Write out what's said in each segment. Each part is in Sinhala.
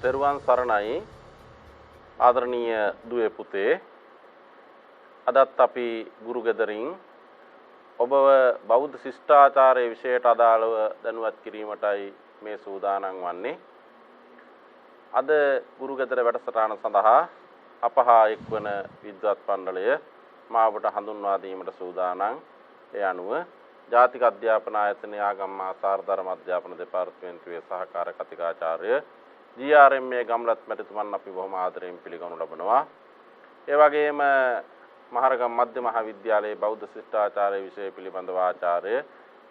තෙරුවන් සරණයි ආදරණීය දුවේ පුතේ. අදත් අපි ගුරු ගෙදරින් ඔබව බෞද්ධ ශිෂ්ටාචාරයේ විශේෂයට අදාළව දැනුවත් කිරීමටයි මේ සූදානම් වන්නේ. අද ගුරු ගෙදර වැඩසටහන සඳහා අපහා එක්වන විද්වත් මණ්ඩලය මාවට හඳුන්වා දීමට සූදානම්. ඒ අනුව ජාතික අධ්‍යාපන ආයතනයේ ආගම් ආසාර ධර්ම අධ්‍යාපන දෙපාර්තමේන්තුවේ සහකාර කතිකාචාර්ය GRMA ගම්ලත් මැතිතුමන් අපි බොහොම ආදරයෙන් පිළිගනු ලබනවා. ඒ වගේම මහරගම් මධ්‍ය මහාවිද්‍යාලයේ බෞද්ධ ශිෂ්ටාචාරය විෂය පිළිබඳව ආචාර්ය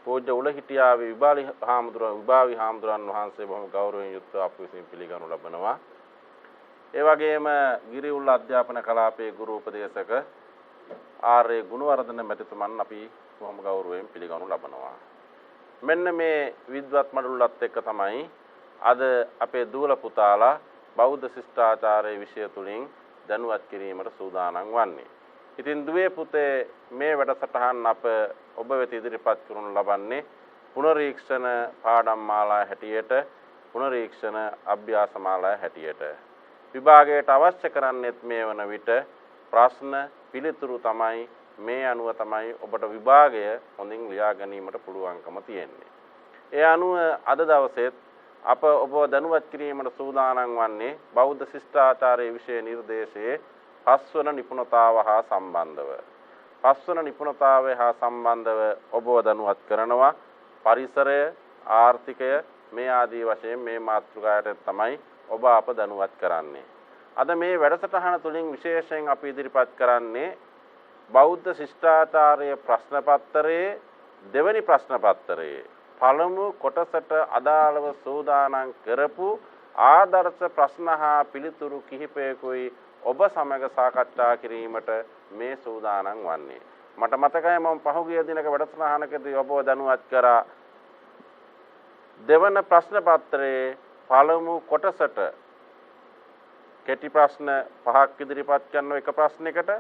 පූජ්‍ය උලහිටියාවේ විභාවි හාමුදුරන් වහන්සේ බොහොම ගෞරවයෙන් යුක්තව අප විසින් පිළිගනු ලබනවා. ඒ වගේම ගිරිඋල්ල අධ්‍යාපන කලාපයේ ගුරු උපදේශක ආර්.ඒ. ගුණවර්ධන මැතිතුමන් අපි බොහොම ගෞරවයෙන් පිළිගනු ලබනවා. මෙන්න මේ විද්වත් මඩුල්ලත් එක්ක තමයි අද අපේ දූල පුතාලා බෞද්ධ ශිෂ්ටාචාරයේ විෂය තුලින් දැනුවත් කිරීමට සූදානම් වන්නේ. ඉතින් දුවේ පුතේ මේ වැඩසටහන අප ඔබ වෙත ඉදිරිපත් කරනු ලබන්නේ පුනරීක්ෂණ පාඩම් මාලා හැටියට, පුනරීක්ෂණ අභ්‍යාස මාලා හැටියට. විභාගයට අවශ්‍ය කරන්නේත් මේ වන විට ප්‍රශ්න පිළිතුරු තමයි. මේ අනුව තමයි ඔබට විභාගය හොඳින් ලියා ගැනීමට පුළුවන්කම තියෙන්නේ. ඒ අනුව අද දවසේ අප ඔබ දැනුවත් කිරීමට සූදානම් වන්නේ බෞද්ධ ශිෂ්ටාචාරයේ විෂය නිර්දේශයේ 5 වන නිපුණතාව හා සම්බන්ධව. 5 වන නිපුණතාවය හා සම්බන්ධව ඔබව දැනුවත් කරනවා පරිසරය, ආර්ථිකය මේ ආදී වශයෙන් මේ මාතෘකාවට තමයි ඔබ අප දැනුවත් කරන්නේ. අද මේ වැඩසටහන තුළින් විශේෂයෙන් අපි ඉදිරිපත් කරන්නේ බෞද්ධ ශිෂ්ටාචාරයේ ප්‍රශ්න පත්‍රයේ දෙවැනි ප්‍රශ්න පත්‍රයේ පළමු කොටසට අදාළව සූදානම් කරපු ආදර්ශ ප්‍රශ්න හා පිළිතුරු කිහිපයකුයි ඔබ සමග සාකච්ඡා කිරීමට මේ සූදානම් වන්නේ. මට මතකයි මම පහුගිය දිනක වැඩසටහනකදී ඔබව දැනුවත් කරා දෙවන ප්‍රශ්න පත්‍රයේ පළමු කොටසට කෙටි ප්‍රශ්න 5ක් ඉදිරිපත් කරන එක ප්‍රශ්නයකට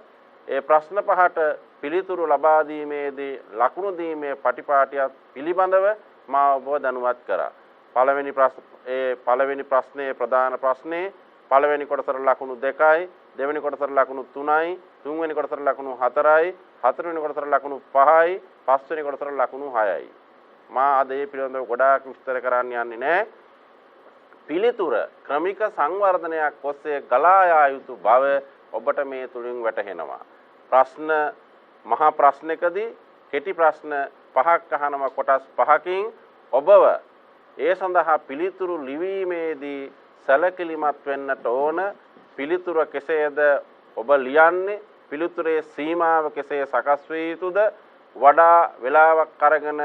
ඒ ප්‍රශ්න 5ට පිළිතුරු ලබා දීමේදී ලකුණු දීමේ පටිපාටියත් පිළිබඳව මා ඔබව දැනුවත් කරා. පළවෙනි ප්‍රශ්නයේ ප්‍රධාන ප්‍රශ්නේ පළවෙනි කොටසට ලකුණු 2යි, දෙවෙනි කොටසට ලකුණු 3යි, තුන්වෙනි කොටසට ලකුණු 4යි, හතරවෙනි කොටසට ලකුණු 5යි, පස්වෙනි කොටසට ලකුණු 6යි. මා අද මේ පිළිබඳව ගොඩාක් විස්තර කරන්න යන්නේ නැහැ. පිළිතුර ක්‍රමික සංවර්ධනයක් ඔස්සේ ගලා යා යුතු බව ඔබට මේ තුලින් වැටහෙනවා. ප්‍රශ්න මහා ප්‍රශ්නකදී කෙටි ප්‍රශ්න 5ක් අහනම කොටස් 5කින් ඔබව ඒ සඳහා පිළිතුරු ලිවීමේදී සැලකිලිමත් වෙන්නට ඕන. පිළිතුර කෙසේද ඔබ ලියන්නේ? පිළිතුරේ සීමාව කෙසේ සකස් වේ යුතුද? වඩා වේලාවක් අරගෙන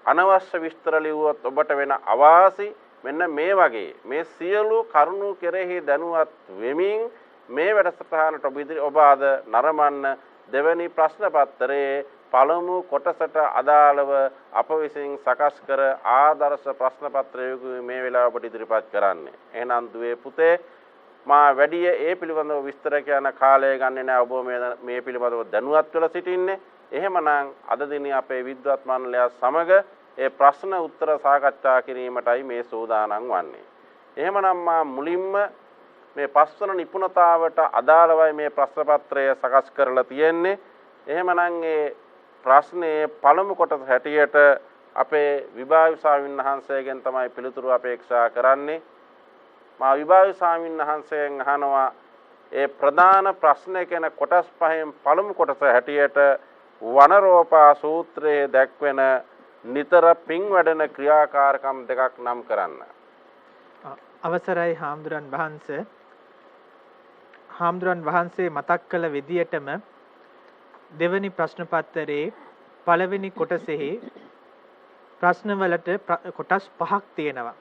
අනවශ්‍ය විස්තර ලිව්වොත් ඔබට වෙන අවාසි. මෙන්න මේ වගේ මේ සියලු කරුණු කෙරෙහි දැනුවත් වෙමින් මේ වැඩසටහනට ඔබ අද නරඹන්න දෙවැනි ප්‍රශ්න පත්‍රයේ පළමු කොටසට අදාළව අප විසින් සකස් කර ආදර්ශ ප්‍රශ්න පත්‍රයක මේ වෙලාව ඔබට ඉදිරිපත් කරන්නේ. එහෙනම් දුවේ පුතේ මා වැඩි ඒ පිළිබඳව විස්තර කියන කාලය ගන්නේ නැහැ. ඔබ මේ පිළිබඳව දැනුවත් වෙලා සිටින්නේ. එහෙමනම් අද දිනේ අපේ විද්වත් මණ්ඩලය සමග ඒ ප්‍රශ්න උත්තර සාකච්ඡා කිරීමටයි මේ සූදානම් වන්නේ. එහෙමනම් මා මුලින්ම මේ 5 වන නිපුණතාවට අදාළවයි මේ ප්‍රශ්න පත්‍රය සකස් කරලා තියෙන්නේ. එහෙමනම් ඒ ප්‍රශ්නේ පළමු කොටස හැටියට අපේ විභාවි ස්වාමීන් වහන්සේගෙන් තමයි පිළිතුරු අපේක්ෂා කරන්නේ. මා විභාවි ස්වාමීන් වහන්සේගෙන් අහනවා ඒ ප්‍රධාන ප්‍රශ්නේ කියන කොටස් 5න් පළමු කොටස හැටියට වනරෝපා සූත්‍රයේ දැක්වෙන නිතර පින් වැඩෙන ක්‍රියාකාරකම් දෙකක් නම් කරන්න. අවසරයි හාමුදුරන් වහන්සේ. හාමුදුරන් වහන්සේ මතක් කළ විදියටම දෙවැනි ප්‍රශ්න පත්‍රයේ පළවෙනි කොටසෙහි ප්‍රශ්නවලට කොටස් 5ක් තියෙනවා.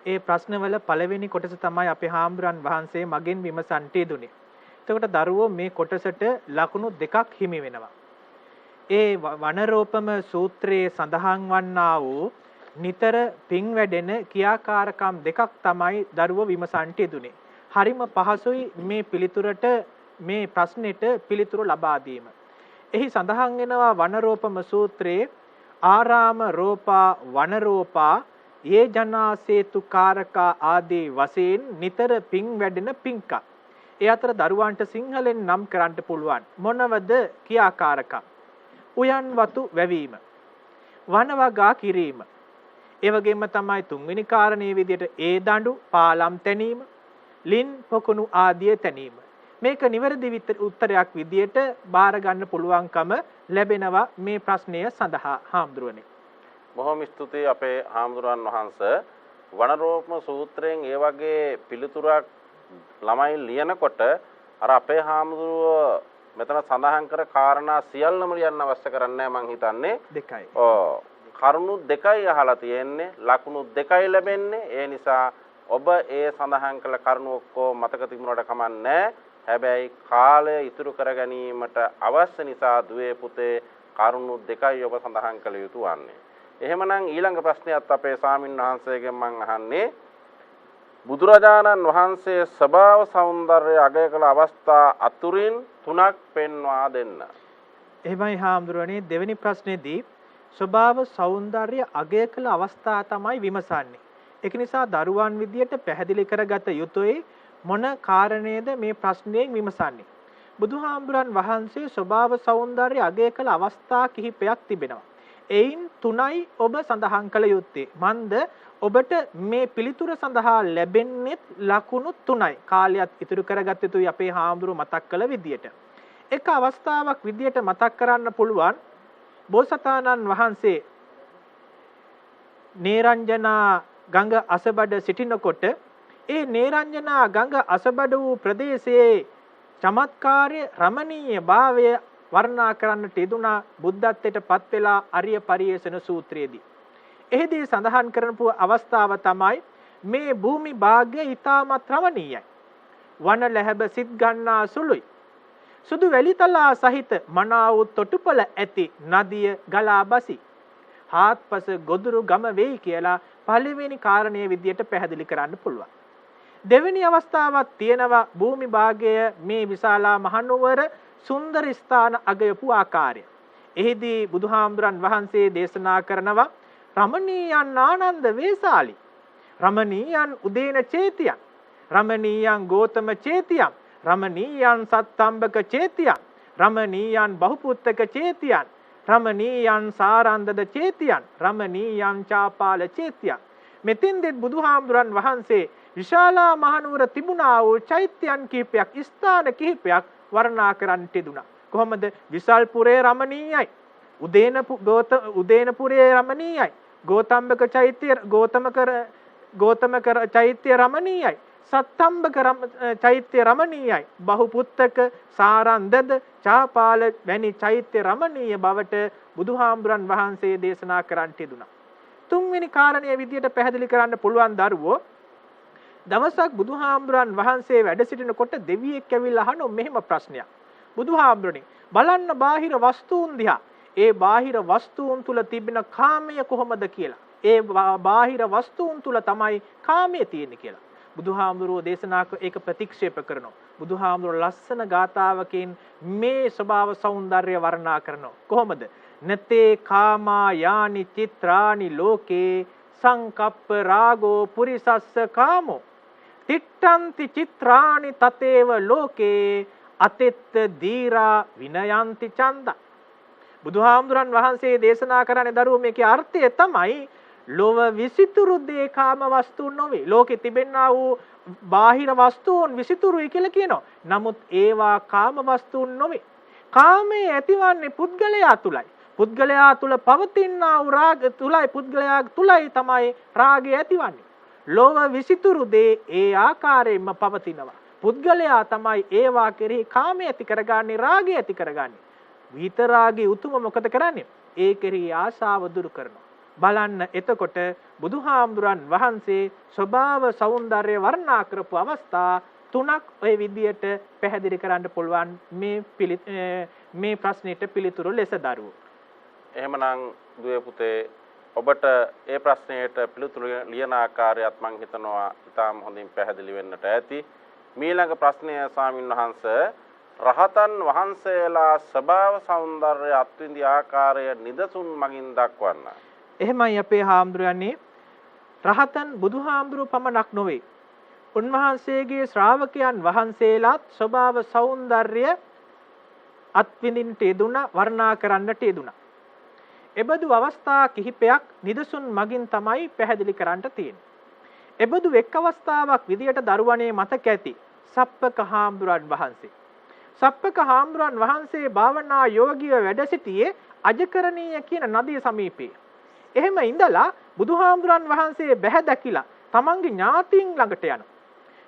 ඒ ප්‍රශ්නවල පළවෙනි කොටස තමයි අපේ හාමුදුරන් වහන්සේ මගෙන් විමසන්ට යෙදුනේ. එතකොට දරුවෝ මේ කොටසට ලකුණු 2ක් හිමි වෙනවා. ඒ වනරෝපම සූත්‍රයේ සඳහන් වන්නා වූ නිතර පින් වැඩෙන ක්‍රියාකාරකම් දෙකක් තමයි දරුවෝ විමසන්ට යෙදුනේ. හරිම පහසුයි මේ පිළිතුරට මේ ප්‍රශ්නෙට පිළිතුරු ලබා දීම. එහි සඳහන් වෙනවා වනරෝපම සූත්‍රයේ ආරාම රෝපා වනරෝපා යේ ජනාසේතු කාරකා ආදී වශයෙන් නිතර පිං වැඩෙන පිංකම්. ඒ අතර දරුවන්ට සිංහලෙන් නම් කරන්න පුළුවන්. මොනවද ක්‍රියාකාරකම්? උයන් වතු වැවීම, වනවගා කිරීම. ඒ වගේම තමයි තුන්වෙනි කාරණේ විදිහට ඒ දඬු පාලම් තැනීම, ලින් පොකුණු ආදිය තැනීම. මේක නිවැරදි උත්තරයක් විදිහට බාර ගන්න පුළුවන්කම ලැබෙනවා මේ ප්‍රශ්නය සඳහා. හාමුදුරනේ, බොහොම ස්තුතියි අපේ හාමුදුරන් වහන්සේ. වනරෝපම සූත්‍රයෙන් ඒ වගේ පිළිතුරක් ළමයි ලියනකොට අර අපේ හාමුදුරුව මෙතන සඳහන් කර කාරණා සියල්ලම ලියන්න අවශ්‍ය කරන්නේ මං හිතන්නේ දෙකයි. කරුණු දෙකයි අහලා තියෙන්නේ, ලකුණු දෙකයි ලැබෙන්නේ. ඒ නිසා ඔබ ඒ සඳහන් කළ කරුණු ඔක්කොම මතක තිබුණාට කමන්නේ. හැබැයි කාලය ඉතුරු කර ගැනීමට අවශ්‍ය නිසා දුවේ පුතේ කරුණු දෙකයි ඔබ සඳහන් කළ යුතු වන්නේ. එහෙමනම් ඊළඟ ප්‍රශ්නයත් අපේ ස්වාමීන් වහන්සේගෙන් මම අහන්නේ, බුදුරජාණන් වහන්සේ ස්වභාව සෞන්දර්ය අගය කළ අවස්ථා අතුරින් 3ක් පෙන්වා දෙන්න. එහෙමයි හාමුදුරනේ, දෙවෙනි ප්‍රශ්නේදී ස්වභාව සෞන්දර්ය අගය කළ අවස්ථා තමයි විමසන්නේ. ඒක නිසා දරුවන් විදියට පැහැදිලි කරගත යුතුයි මොන කාරණේද මේ ප්‍රශ්නයෙන් විමසන්නේ. බුදුහාමුදුරන් වහන්සේ ස්වභාව සෞන්දර්ය අගය කළ අවස්ථා කිහිපයක් තිබෙනවා. එයින් 3යි ඔබ සඳහන් කළ යුත්තේ. මන්ද ඔබට මේ පිළිතුර සඳහා ලැබෙන්නේ ලකුණු 3යි. කාලයත් ඉතුරු කරගත යුතුයි අපේ හාමුදුරුවෝ මතක් කළ විදියට. එක අවස්ථාවක් විදියට මතක් කරන්න පුළුවන්, බෝසතාණන් වහන්සේ නේරංජනා ගඟ අසබඩ සිටිනකොට ඒ නේරංජනා ගඟ අසබඩ වූ ප්‍රදේශයේ චමත්කාරය රමණීය භාවය වර්ණනා කරන්නට යෙදුනා බුද්ධත්වයට පත් වෙලා අරිය පරියේෂණ සූත්‍රයේදී. එහිදී සඳහන් කරපු අවස්ථාව තමයි මේ භූමි භාගය ඊටමත් රමණීයයි. වන ලැබ සිත් ගන්නා සුළුයි. සුදු වැලිතලා සහිත මනා වූ තොටුපළ ඇති නදිය ගලා බසි. හාත්පස ගොදුරු ගම වෙයි කියලා පළවෙනි කාරණයේ විදියට පැහැදිලි කරන්න පුළුවන්. දෙවෙනි අවස්ථාවක් තියෙනවා භූමි භාගය මේ විශාලා මහනුවර සුන්දර ස්ථාන අගයපු ආකාරය. එහිදී බුදුහාමුදුරන් වහන්සේ දේශනා කරනවා රමණීයන් ආනන්ද වේසාලි, රමණීයන් උදේන චේතියන්, රමණීයන් ගෝතම චේතියන්, රමණීයන් සත්තම්බක චේතියන්, රමණීයන් බහුපුත්තක චේතියන්, රමණීයන් සාරන්දද චේතියන්, රමණීයන් චාපාල චේතියන්. මෙතෙන්දෙත් බුදුහාමුදුරන් වහන්සේ විශාලා මහනුවර තිබුණා වූ චෛත්‍යයන් කිහිපයක්, ස්ථාන කිහිපයක් වර්ණනා කරන්නට යෙදුණා. කොහොමද? විසල්පුරේ රමණීයයි, උදේනපුරේ රමණීයයි, ගෝතම්බක චෛත්‍ය ගෝතමකර චෛත්‍ය රමණීයයි, සත්තම්බක චෛත්‍ය රමණීයයි, බහුපුත්තක සාරන්දද චාපාල වැනි චෛත්‍ය රමණීය බවට බුදුහාමුදුරන් වහන්සේ දේශනා කරන්නට යෙදුණා. තුන්වෙනි කාරණයේ විදියට පැහැදිලි කරන්න පුළුවන් දරුවෝ, දවසක් බුදුහාමුදුරන් වහන්සේ වැඩ සිටිනකොට දෙවියෙක් ඇවිල්ලා අහනවා මෙහෙම ප්‍රශ්නයක්. බුදුහාමුදුරනේ, බලන්න බාහිර වස්තුන් දිහා. ඒ බාහිර වස්තුන් තුල තිබෙන කාමය කොහොමද කියලා. ඒ බාහිර වස්තුන් තුල තමයි කාමය තියෙන්නේ කියලා. බුදුහාමුදුරුවෝ දේශනා ඒක ප්‍රතික්ෂේප කරනවා. බුදුහාමුදුරුවෝ ලස්සන ගාථාවකින් මේ ස්වභාව සෞන්දර්ය වර්ණනා කරනවා. කොහොමද? නතේ කාමා යානි චිත්‍රානි ලෝකේ සංකප්ප රාගෝ පුරිසස්ස කාමෝ තිට්ඨන්ති චිත්‍රානි තතේව ලෝකේ අතෙත්ත දීරා විනයන්ති චන්ද. බුදුහාමුදුරන් වහන්සේ දේශනා කරන්නේ දරුවෝ මේකේ අර්ථය තමයි ලෝව විසිතුරු දේ කාම වස්තුන් නොවේ. ලෝකේ තිබෙනා වූ බාහිර වස්තුන් විසිතුරුයි කියලා කියනවා. නමුත් ඒවා කාම වස්තුන් නොවේ. කාමයේ ඇතිවන්නේ පුද්ගලයා තුලයි. පුද්ගලයා තුල පවතිනා වූ රාග තුලයි, පුද්ගලයා තුලයි තමයි රාගය ඇතිවන්නේ. ලෝව විසිතුරු දේ ඒ ආකාරයෙන්ම පවතිනවා. පුද්ගලයා තමයි ඒවා කෙරෙහි කාමය ඇති කරගන්නේ, රාගය ඇති කරගන්නේ. විතරාගී උතුම මොකද කරන්නේ? ඒ කෙරෙහි ආශාව දුරු කරනවා. බලන්න එතකොට බුදුහාමුදුරන් වහන්සේ ස්වභාව සෞන්දර්ය වර්ණනා කරපු අවස්ථා 3ක් ඔය විදියට පැහැදිලි කරන්න පුළුවන් මේ ප්‍රශ්නෙට පිළිතුරු ලෙස දරුවෝ. එහෙමනම් දුවේ පුතේ, ඔබට ඒ ප්‍රශ්නයට පිළිතුරු ලියන ආකාරයත් මම හිතනවා ඉතාම හොඳින් පැහැදිලි වෙන්නට ඇති. ඊළඟ ප්‍රශ්නය ස්වාමින් වහන්සේ, රහතන් වහන්සේලා ස්වභාව සෞන්දර්ය අත්විඳි ආකාරය නිදසුන් මගින් දක්වන්න. එහෙමයි අපේ හාමුදුරනේ, රහතන් බුදුහාමුදුරුව පමණක් නොවේ. උන්වහන්සේගේ ශ්‍රාවකයන් වහන්සේලාත් ස්වභාව සෞන්දර්ය අත්විඳින්නට යෙදුණා, වර්ණනා කරන්නට යෙදුණා. එබඳු අවස්ථා කිහිපයක් නිදසුන් මගින් තමයි පැහැදිලි කරන්නට තියෙන්නේ. එබඳු එක් අවස්ථාවක් විදියට දරුවනේ මතක ඇති සප්පක හාමුදුරන් වහන්සේ. සප්පක හාමුදුරන් වහන්සේ භාවනා යෝගීව වැඩ සිටියේ අජකරණීය කියන නදිය සමීපයේ. එහෙම ඉඳලා බුදුහාමුදුරන් වහන්සේ බැහැ දැකිලා තමන්ගේ ඥාතීන් ළඟට යනවා.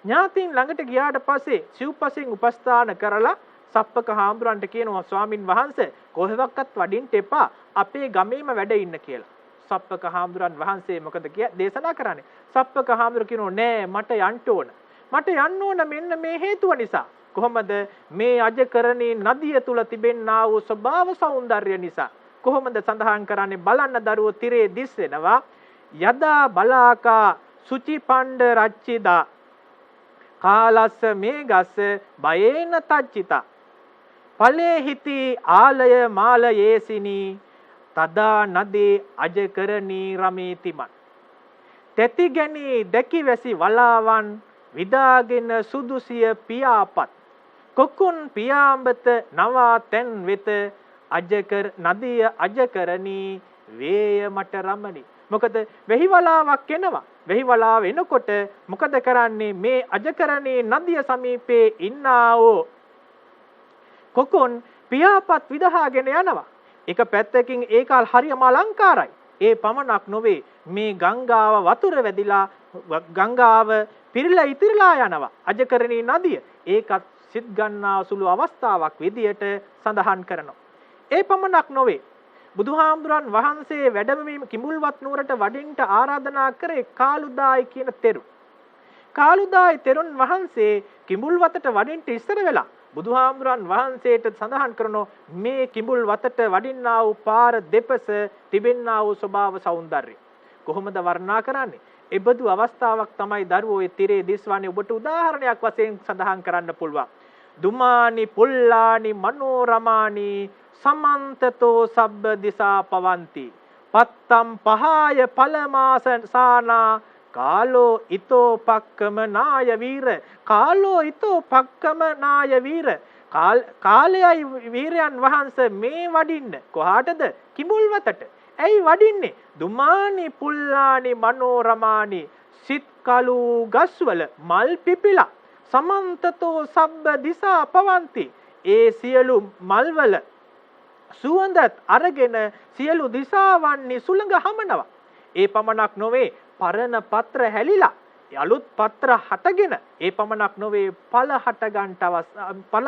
ඥාතීන් ළඟට ගියාට පස්සේ සිව්පසෙන් උපස්ථාන කරලා සප්පක හාමුදුරන්ට කියනවා ස්වාමින් වහන්සේ කොහෙවත් වඩින්න එපා, අපේ ගමේම වැඩ ඉන්න කියලා. සප්පක හාමුදුරන් වහන්සේ මොකද දේශනා කරන්නේ? සප්පක හාමුදුර කියනවා නෑ, මට යන්න ඕන. මට යන්න ඕන මෙන්න මේ හේතුව නිසා. කොහොමද? මේ අජකරණී නදිය තුල තිබෙනා වූ ස්වභාව සෞන්දර්ය නිසා. කොහොමද සඳහන් කරන්නේ? බලන්න දරුවෝ තිරේ දිස් වෙනවා. යදා බලාකා සුචි පණ්ඩ රච්චිදා කාලස්ස මේගස්ස බයේන තච්චිතා ඵලේ හිති ආලය මාලයේසිනී තදා නදී අජකරණී රමේතිමන් තෙති ගැනී දැකි වැසි වලාවන් විදාගෙන සුදුසිය පියාපත් කොකුන් පියාඹත නවා තැන් වෙත අජකර නදිය අජකරණී වේය මට රමණි. මොකද වෙහිවලාවක් එනවා. වෙහිවලාව එනකොට මොකද කරන්නේ? මේ අජකරණී නදිය සමීපේ ඉන්නා වූ කොකුන් පියාපත් විදහාගෙන යනවා. එක පැත්තකින් ඒකල් හරියම අලංකාරයි. ඒ පමණක් නොවේ, මේ ගංගාව වතුර වැදිලා ගංගාව පිරීලා ඉතිරිලා යනවා. අජකරණී නදිය ඒකත් සිත් ගන්නා සුළු අවස්ථාවක් විදියට සඳහන් කරනවා. ඒ පමණක් නොවේ, බුදුහාමුදුරන් වහන්සේ වැඩමවීම කිඹුල්වත් නුවරට වඩින්ට ආරාධනා කරේ කාලුදායි කියන තෙරු. කාලුදායි තෙරුන් වහන්සේ කිඹුල්වතට වඩින්ට ඉස්සර වෙලා බුදුහාමුදුරන් වහන්සේට සඳහන් කරනෝ මේ කිඹුල්වතට වඩින්නා වූ පාර දෙපස තිබෙන්නා වූ ස්වභාව සෞන්දර්යය කොහොමද වර්ණනා කරන්නේ? එබඳු අවස්ථාවක් තමයි දරුවෝ ඒ තිරේ දිස්වන්නේ. ඔබට උදාහරණයක් වශයෙන් සඳහන් කරන්න පුළුවන්. දුමානි පුල්ලානි මනෝරමානි සමන්තතෝ සබ්බ දිසා පවಂತಿ පත්තම් පහාය පලමාසානා කාලෝ ඊතෝ පක්කම නාය වීර කාලෝ ඊතෝ පක්කම නාය වීර කාලයයි වීරයන් වහන්සේ මේ වඩින්න කොහාටද? කිඹුල්වතට. ඇයි වඩින්නේ? දුමානි පුල්ලානි මනෝරමානි සිත් කලු ගස්වල මල් පිපිලා සමන්තතෝ සබ්බ දිසා පවಂತಿ ඒ සියලු මල්වල සුවඳත් අරගෙන සියලු දිසාවන්හි සුළඟ හමනවා. ඒ පමණක් නොවේ, පරණ පත්‍ර හැලිලා අලුත් පත්‍ර හටගෙන ඒ පමණක් නොවේ ඵල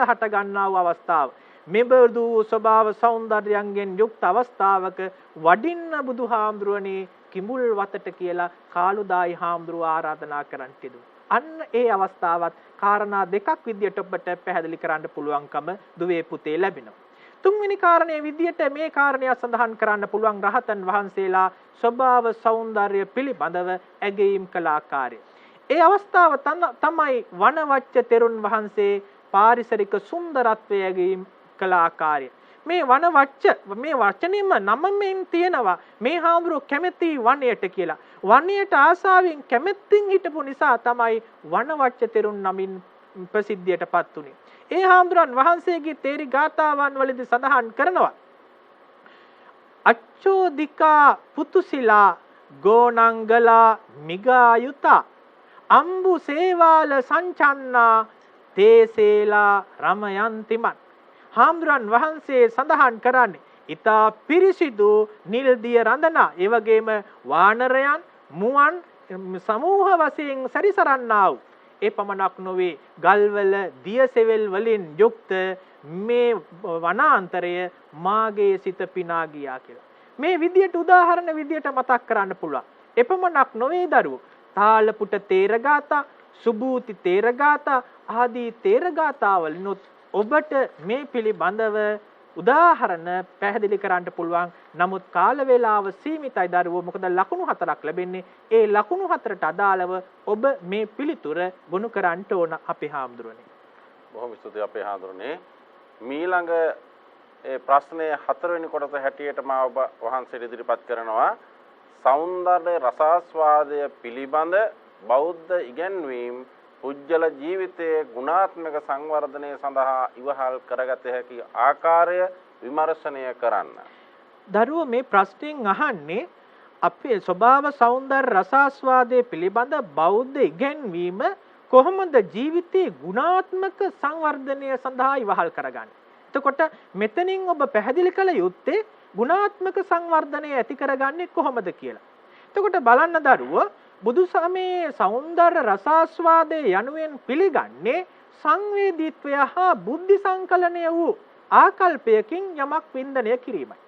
හට ගන්නා වූ අවස්ථාව. මෙබඳු ස්වභාව සෞන්දර්යයන්ගෙන් යුක්ත අවස්ථාවක වඩින්න බුදුහාමුදුරනේ කිඹුල් වතට කියලා කාලුදායි හාමුදුරුව ආරාධනා කරන්න තිබුණා. අන්න ඒ අවස්ථාවත් කාරණා දෙකක් විදියට ඔබට පැහැදිලි කරන්න පුළුවන්කම දුවේ පුතේ ලැබෙනවා. තුන්වෙනි කාරණයේ විදියට මේ කාරණය සඳහන් කරන්න පුළුවන් රහතන් වහන්සේලා ස්වභාව සෞන්දර්ය පිළිබඳව ඇගීම් කළ ආකාරය. ඒ අවස්ථාව තමයි වනවච්ච තෙරුන් වහන්සේ පාරිසරික සුන්දරත්වය ඇගීම් කළ ආකාරය. මේ වනවච්ච මේ වචනේම නමමින් තියෙනවා මේ හාමුදුරුවෝ කැමැති වනයට කියලා. වනයට ආසාවෙන් කැමැත්තෙන් හිටපු නිසා තමයි වනවච්ච තෙරුන් නමින් ප්‍රසිද්ධියටපත් උනේ. ඒ හාමුදුරන් වහන්සේගේ තේරි ගාථාවන් වලදී සඳහන් කරනවා අච්චෝදිකා පුතුසිලා ගෝනංගලා මිගායුතා අම්බු සේවාල සංචන්නා තේසේලා රමයන්තිමන්. හාමුදුරන් වහන්සේ සඳහන් කරන්නේ ඊතා පිරිසිදු නිල්දිය රඳනා ඒ වගේම වානරයන් මුවන් සමූහ වශයෙන් සැරිසරන්නා වූ ඒ පමණක් නොවේ ගල්වල දියසෙවල් වලින් යුක්ත මේ වනාන්තරය මාගේ සිත පිනා ගියා කියලා. මේ විදියට උදාහරණ විදියට මතක් කරන්න පුළුවන්. එපමණක් නොවේ දරුවෝ. තාලපුට තේරගාථා, සුභූති තේරගාථා ආදී තේරගාථාවලිනුත් ඔබට මේ පිළිබඳව උදාහරණ පැහැදිලි කරන්න පුළුවන්. නමුත් කාල වේලාව සීමිතයි දරුවෝ. මොකද ලකුණු 4ක් ලැබෙන්නේ. ඒ ලකුණු 4ට අදාළව ඔබ මේ පිළිතුර ගොනු කරන්න ඕන අපේ හාමුදුරනේ. බොහොම ස්තුතියි අපේ හාමුදුරනේ. මීළඟ ඒ ප්‍රශ්නයේ 4 වෙනි කොටස හැටියට මා ඔබ වහන්සේට ඉදිරිපත් කරනවා සෞන්දර්ය රසාස්වාදය පිළිබඳ බෞද්ධ ඉගැන්වීම් පුජ්‍යල ජීවිතයේ ගුණාත්මක සංවර්ධනය සඳහා ඉවහල් කරගත හැකි ආකාරය විමර්ශනය කරන්න. දරුවෝ මේ ප්‍රශ්نين අහන්නේ අපේ ස්වභාව සෞන්දර්ය රසාස්වාදයේ පිළිබඳ බෞද්ධ ඉගැන්වීම කොහොමද ජීවිතයේ ගුණාත්මක සංවර්ධනය සඳහා ඉවහල් කරගන්නේ. එතකොට මෙතනින් ඔබ පැහැදිලි කළ යුත්තේ ගුණාත්මක සංවර්ධනය ඇති කරගන්නේ කොහොමද කියලා. එතකොට බලන්න දරුවෝ බුදුසමයේ සෞන්දර්ය රසාස්වාදයේ යනුවෙන් පිළිගන්නේ සංවේදීත්වය හා බුද්ධි සංකලනය වූ ආකල්පයකින් යමක් වින්දනය කිරීමයි.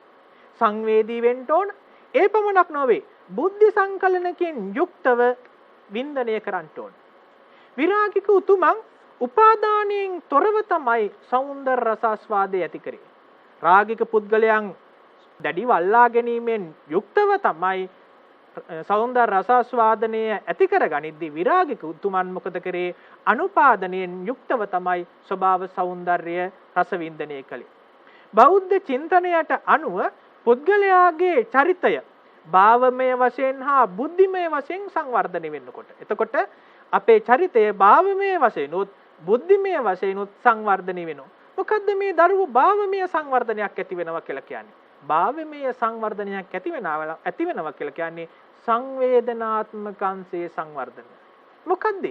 සංවේදී වෙන්න ඕන. ඒ පමණක් නොවේ. බුද්ධි සංකලනකින් යුක්තව වින්දනය කරන්න ඕන. විරාගික උතුමන් උපාදානයෙන් තොරව තමයි සෞන්දර්ය රසාස්වාදය ඇති කරේ. රාගික පුද්ගලයන් දැඩි වල්ලා ගැනීමෙන් යුක්තව තමයි සෞන්දර්ය රසාස්වාදනය ඇති කරගනිද්දී විරාගික උතුමන් මොකද කරේ? අනුපාදනයෙන් යුක්තව තමයි ස්වභාව සෞන්දර්ය රස වින්දනය කළේ. බෞද්ධ චින්තනයට අනුව පුද්ගලයාගේ චරිතය භාවමය වශයෙන් හා බුද්ධිමය වශයෙන් සංවර්ධනය වෙනකොට එතකොට අපේ චරිතය භාවමය වශයෙන් උත් බුද්ධිමය වශයෙන් උත් සංවර්ධනය වෙනවා. මොකද්ද මේ දරුවෝ භාවමය සංවර්ධනයක් ඇති වෙනවා කියලා කියන්නේ? භාවමය සංවර්ධනයක් ඇති වෙනවා කියලා කියන්නේ සංවේදනාත්මක අංශයේ සංවර්ධනය. මොකද්ද?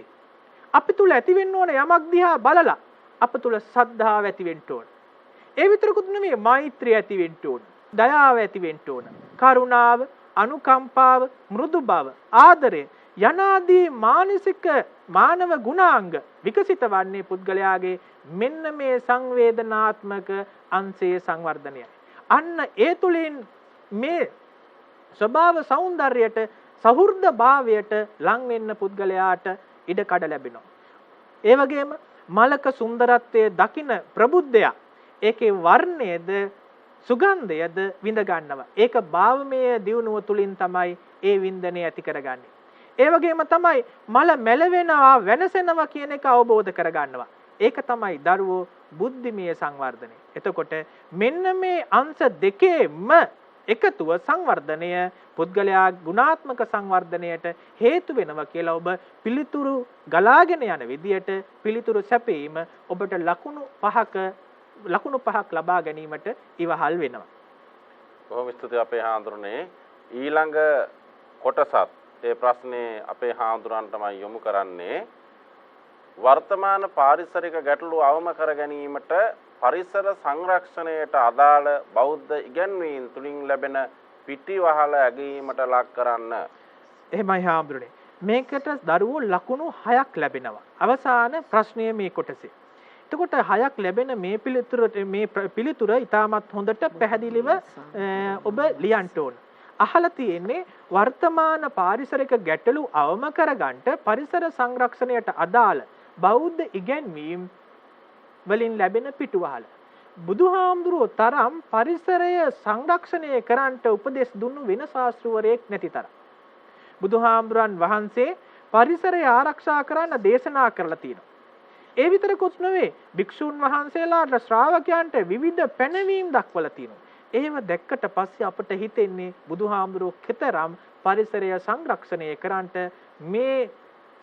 අපි තුල ඇති වෙන්න ඕන යමක් දිහා බලලා අප තුල සද්ධාව ඇති වෙන්න ඕන. ඒ විතරකුත් නෙමෙයි මෛත්‍රිය ඇති වෙන්න ඕන. දයාව ඇති වෙන්න ඕන. කරුණාව, අනුකම්පාව, මෘදු බව, ආදරය යනාදී මානසික මානව ගුණාංග විකසිත වන්නේ පුද්ගලයාගේ මෙන්න මේ සංවේදනාත්මක අංශයේ සංවර්ධනයයි. අන්න ඒ තුලින් මේ ස්වභාව සෞන්දර්යයට සහෘද භාවයට ලං වෙන්න පුද්ගලයාට ඉඩ කඩ ලැබෙනවා. ඒ වගේම මලක සුන්දරත්වයේ දකින ප්‍රබුද්ධයා ඒකේ වර්ණයේද සුගන්ධයද විඳ ගන්නවා. ඒක භාවමය දියුණුව තුලින් තමයි ඒ වින්දනය ඇති කරගන්නේ. ඒ වගේම තමයි මල මැලවෙනවා වෙනසෙනවා කියන එක අවබෝධ කරගන්නවා. ඒක තමයි දරුවෝ බුද්ධිමය සංවර්ධනය. එතකොට මෙන්න මේ අංශ දෙකේම එකතුව සංවර්ධනය පුද්ගලයා ගුණාත්මක සංවර්ධනයට හේතු වෙනවා කියලා ඔබ පිළිතුරු ගලාගෙන යන විදියට පිළිතුරු සැපීම ඔබට ලකුණු පහක් ලබා ගැනීමට ඉවහල් වෙනවා. බොහොම ස්තුතියි අපේ හාමුදුරනේ. ඊළඟ කොටසත් ඒ ප්‍රශ්නේ අපේ හාමුදුරන්ටමයි යොමු කරන්නේ. වර්තමාන පාරිසරික ගැටලු අවම කර ගැනීමට පරිසර සංරක්ෂණයට අදාළ බෞද්ධ ඉගැන්වීම් තුලින් ලැබෙන පිටිවහල ඇගීමට ලක් කරන්න. එහෙමයි හාමුදුරනේ. මේකට දරුවෝ ලකුණු 6ක් ලැබෙනවා. අවසාන ප්‍රශ්නය මේ කොටසේ. එතකොට 6ක් ලැබෙන මේ පිළිතුර ඉතාමත් හොඳට පැහැදිලිව ඔබ ලියන්න ඕන. අහලා තියෙන්නේ වර්තමාන පාරිසරික ගැටලු අවම කරගන්න පරිසර සංරක්ෂණයට අදාළ බෞද්ධ ඉගැන්වීම් වලින් ලැබෙන පිටුවහල. බුදුහාමුදුරුවෝ තරම් පරිසරය සංරක්ෂණය කරන්නට උපදෙස් දුන්නු වෙන ශාස්ත්‍රවරයෙක් නැති තරම්. බුදුහාමුදුරන් වහන්සේ පරිසරය ආරක්ෂා කරන්න දේශනා කරලා තියෙනවා. ඒ විතරකුත් නෙවෙයි භික්ෂුන් වහන්සේලාට ශ්‍රාවකයන්ට විවිධ පැනවීම් දක්වලා තියෙනවා. ඒව දැක්කට පස්සේ අපට හිතෙන්නේ බුදුහාමුදුරුවෝ කෙතරම් පරිසරය සංරක්ෂණය කරන්නට මේ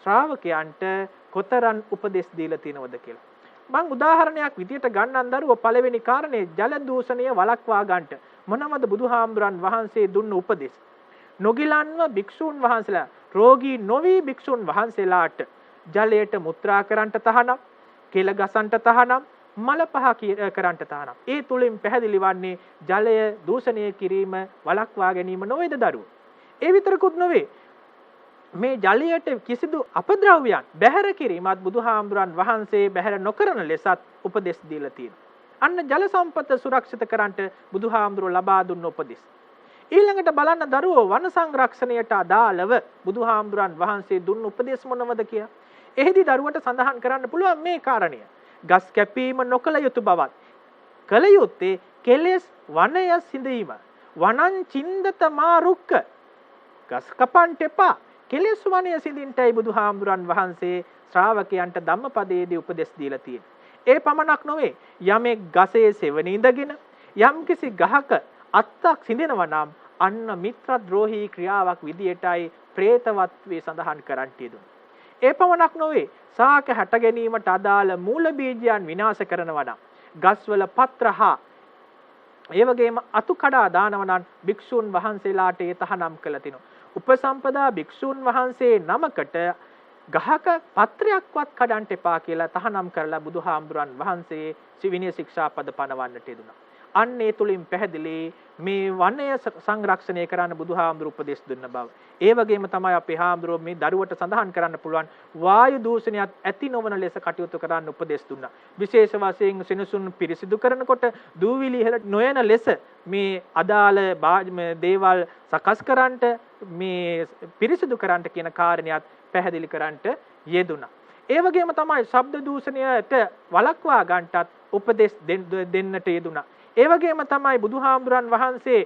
ශ්‍රාවකයන්ට කොතරම් උපදෙස් දීලා තියෙනවද කියලා. මම උදාහරණයක් විදියට ගන්නම් දරුවෝ පළවෙනි කාරණේ ජල දූෂණය වළක්වා ගන්නට මොනවද බුදුහාමුදුරන් වහන්සේ දුන්න උපදෙස්? නොගිලන්ව භික්ෂුන් වහන්සේලා රෝගී නොවි භික්ෂුන් වහන්සේලාට ජලයට මුත්‍රා කරන්නට තහනම්, කෙල ගසන්නට තහනම්, මල පහ කරන්නට තහනම්. ඒ තුලින් පැහැදිලි වන්නේ ජලය දූෂණය කිරීම වළක්වා ගැනීම නොවේද දරුවෝ? ඒ විතරකුත් නොවේ මේ ජලයට කිසිදු අපද්‍රව්‍යයන් බැහැර කිරීමත් බුදුහාමුදුරන් වහන්සේ බැහැර නොකරන ලෙසත් උපදෙස් දීලා තියෙනවා. අන්න ජල සම්පත සුරක්ෂිත කරන්නට බුදුහාමුදුරුවෝ ලබා දුන්න උපදෙස්. ඊළඟට බලන්න දරුවෝ වන සංරක්ෂණයට අදාළව බුදුහාමුදුරන් වහන්සේ දුන්න උපදෙස් මොනවද කියලා. එහිදී දරුවට සඳහන් කරන්න පුළුවන් මේ කාරණය. ගස් කැපීම නොකළ යුතු බවත්. කළ යුත්තේ කෙලෙස් වනය සිඳීම. වනං චින්දතමා රුක්ක. ගස් කපන්ට එපා. කෙලෙස් වනය සිඳින්ටයි බුදුහාමුදුරන් වහන්සේ ශ්‍රාවකයන්ට ධම්මපදයේදී උපදෙස් දීලා තියෙන්නේ. ඒ පමණක් නොවේ යමෙක් ගසේ සෙවණ ඉඳගෙන යම්කිසි ගහක අත්තක් සිඳිනවා නම් අන්න මිත්‍රද්‍රෝහී ක්‍රියාවක් විදියටයි പ്രേතවත්වේ සඳහන් කරන්නට යෙදුණා. ඒ පමණක් නොවේ ශාක හැට ගැනීමට අදාළ මූල බීජයන් විනාශ කරනවා නම් ගස්වල පත්‍රහා ඒ වගේම අතු කඩා දානවා නම් භික්ෂුන් වහන්සේලාට ඒ තහනම් කළ තිනු. උපසම්පදා භික්ෂුන් වහන්සේ නමකට ගහක පත්‍රයක්වත් කඩන්න එපා කියලා තහනම් කරලා බුදුහාමුදුරන් වහන්සේ විනය ශික්ෂාපද පනවන්නට යෙදුණා. අන්න ඒ තුලින් පැහැදිලි මේ වනය සංරක්ෂණය කරන්න බුදුහාමුදුරු උපදෙස් දුන්න බව. ඒ වගේම තමයි අපේ හාමුදුරුවෝ මේ දරුවට සඳහන් කරන්න පුළුවන් වායු දූෂණයත් ඇති නොවන ලෙස කටයුතු කරන්න උපදෙස් දුන්නා. විශේෂ වශයෙන් සෙනසුන් පිරිසිදු කරනකොට දූවිලි ඉහළ නොයන ලෙස මේ අදාළ දේවල් සකස් කරන්නට මේ පිරිසිදු කරන්නට කියන කාරණයක් පැහැදිලි කරන්නට යෙදුණා. ඒ වගේම තමයි ශබ්ද දූෂණයට වළක්වා ගන්නටත් උපදෙස් දෙන්නට යෙදුණා. ඒ වගේම තමයි බුදුහාමුදුරන් වහන්සේ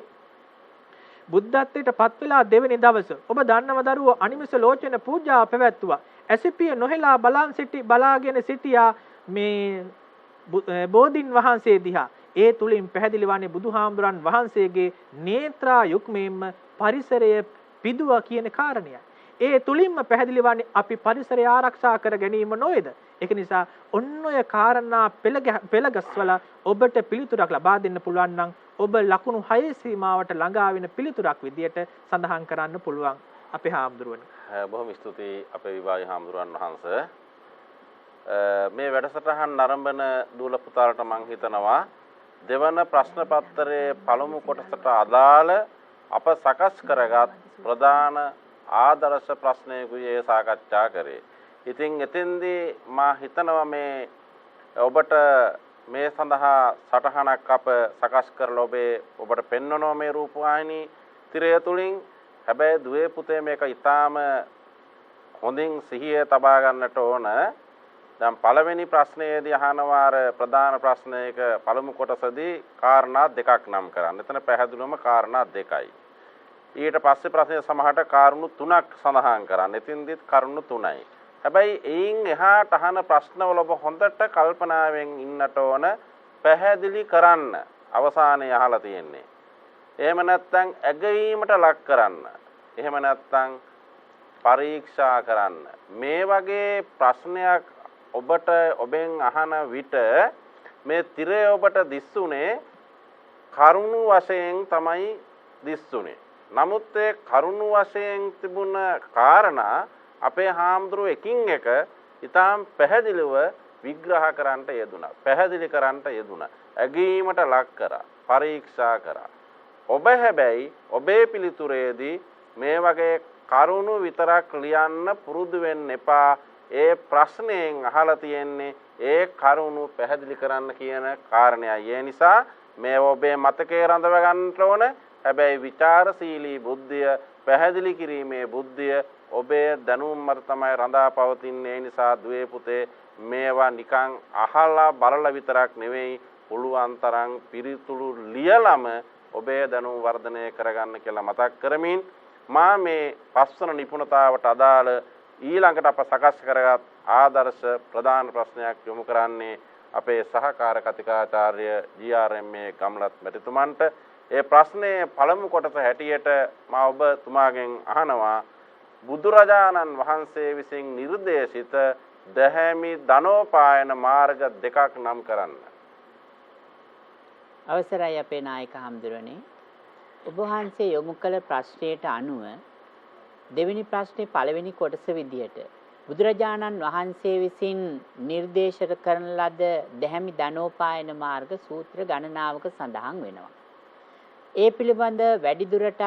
බුද්ධත්වයට පත් වෙලා දෙවෙනි දවස ඔබ දන්නව දරුවෝ අනිමිස ලෝචන පූජාව පැවැත්තුවා. ඇසිපිය නොහෙලා බලාගෙන සිටියා මේ බෝධින් වහන්සේ දිහා. ඒ තුලින් පැහැදිලි වන්නේ බුදුහාමුදුරන් වහන්සේගේ නේත්‍රා යුක්මෙන්ම පරිසරය පිදුවා කියන කාරණයයි. ඒ තුලින්ම පැහැදිලි වන්නේ අපි පරිසරය ආරක්ෂා කර ගැනීම නොවේද? ඒක නිසා ඔන්න ඔය කාරණා පෙළගස්වලා ඔබට පිළිතුරක් ලබා දෙන්න පුළුවන් නම් ඔබ ලකුණු 6 සීමාවට ළඟා වෙන පිළිතුරක් විදියට සඳහන් කරන්න පුළුවන් අපේ හාමුදුරුවනේ. බොහොම ස්තුතියි අපේ විභාගයේ හාමුදුරුවන් වහන්සේ. මේ වැඩසටහන් නරඹන දූල පුතාලට මම හිතනවා දෙවන ප්‍රශ්න පත්‍රයේ පළමු කොටසට අදාළ අප සකස් කරගත් ප්‍රධාන ආදර්ශ ප්‍රශ්නයකුයි සාකච්ඡා කරේ. ඉතින් එතෙන්දී මා හිතනවා මේ ඔබට මේ සඳහා සටහනක් අප සකස් කරලා ඔබට පෙන්වනවා මේ රූපවාහිනී තිරය තුලින්. හැබැයි දුවේ පුතේ මේක ඊටාම හොඳින් සිහියේ තබා ගන්නට ඕන. දැන් පළවෙනි ප්‍රශ්නයේදී අහනවා අර ප්‍රධාන ප්‍රශ්නයක පළමු කොටසදී කාරණා දෙකක් නම් කරන්න. එතන පැහැදිලිවම කාරණා දෙකයි. ඊට පස්සේ ප්‍රශ්නය සමහරට කාරණු තුනක් සඳහන් කරන්න. එතින්දිත් කරුණු තුනයි. හැබැයි එයින් එහාට අහන ප්‍රශ්නවල ඔබ හොඳට කල්පනාවෙන් ඉන්නට ඕන පැහැදිලි කරන්න අවසානයේ අහලා තියෙන්නේ. එහෙම නැත්නම් ඇගීමට ලක් කරන්න. එහෙම නැත්නම් පරීක්ෂා කරන්න. මේ වගේ ප්‍රශ්නයක් ඔබට ඔබෙන් අහන විට මේ තිරය ඔබට දිස්සුනේ කරුණු වශයෙන් තමයි දිස්සුනේ. නමුත් ඒ කරුණු වශයෙන් තිබුණ කාරණා අපේ හාමුදුරුව එකින් එක ඊටාම් පැහැදිලිව විග්‍රහ කරන්නට යෙදුණා. පැහැදිලි කරන්නට යෙදුණා. ඇගීමට ලක් කරා. පරීක්ෂා කරා. ඔබ හැබැයි ඔබේ පිළිතුරේදී මේ වගේ කරුණු විතරක් ලියන්න පුරුදු වෙන්න එපා. ඒ ප්‍රශ්නයෙන් අහලා තියෙන්නේ ඒ කරුණු පැහැදිලි කරන්න කියන කාරණයයි. ඒ නිසා මේ ඔබේ මතකයේ රඳව ගන්නට ඕන. හැබැයි විචාරශීලී බුද්ධිය, පැහැදිලි කිරීමේ බුද්ධිය ඔබේ දැනුම් මත තමයි රඳා පවතින්නේ. ඒ නිසා දුවේ පුතේ මේවා නිකන් අහලා බලලා විතරක් නෙවෙයි, පුළුවන් තරම් පිළිතුරු ලියලම ඔබේ දැනුම් වර්ධනය කරගන්න කියලා මතක් කරමින් මා මේ පස්වන නිපුණතාවට අදාළ ඊළඟට අප සකස් කරගත් ආදර්ශ ප්‍රධාන ප්‍රශ්නයක් යොමු කරන්නේ අපේ සහකාර කතිකාචාර්ය ජී.ආර්.එම්.ඒ. ගම්ලත් මැතිතුමන්ට. ඒ ප්‍රශ්නයේ පළමු කොටස හැටියට මා ඔබතුමාගෙන් අහනවා බුදුරජාණන් වහන්සේ විසින් නිර්දේශිත දැහැමි ධනෝපායන මාර්ග දෙකක් නම් කරන්න. අවසරයි අපේ නායක හම්දුරනේ. ඔබ වහන්සේ යොමු කළ ප්‍රශ්නයට අනුව දෙවෙනි ප්‍රශ්නේ පළවෙනි කොටස විදිහට බුදුරජාණන් වහන්සේ විසින් නිර්දේශ කරන ලද දැහැමි ධනෝපායන මාර්ග සූත්‍ර ගණනාවක සඳහන් වෙනවා. ඒ පිළිබඳ වැඩිදුරටත්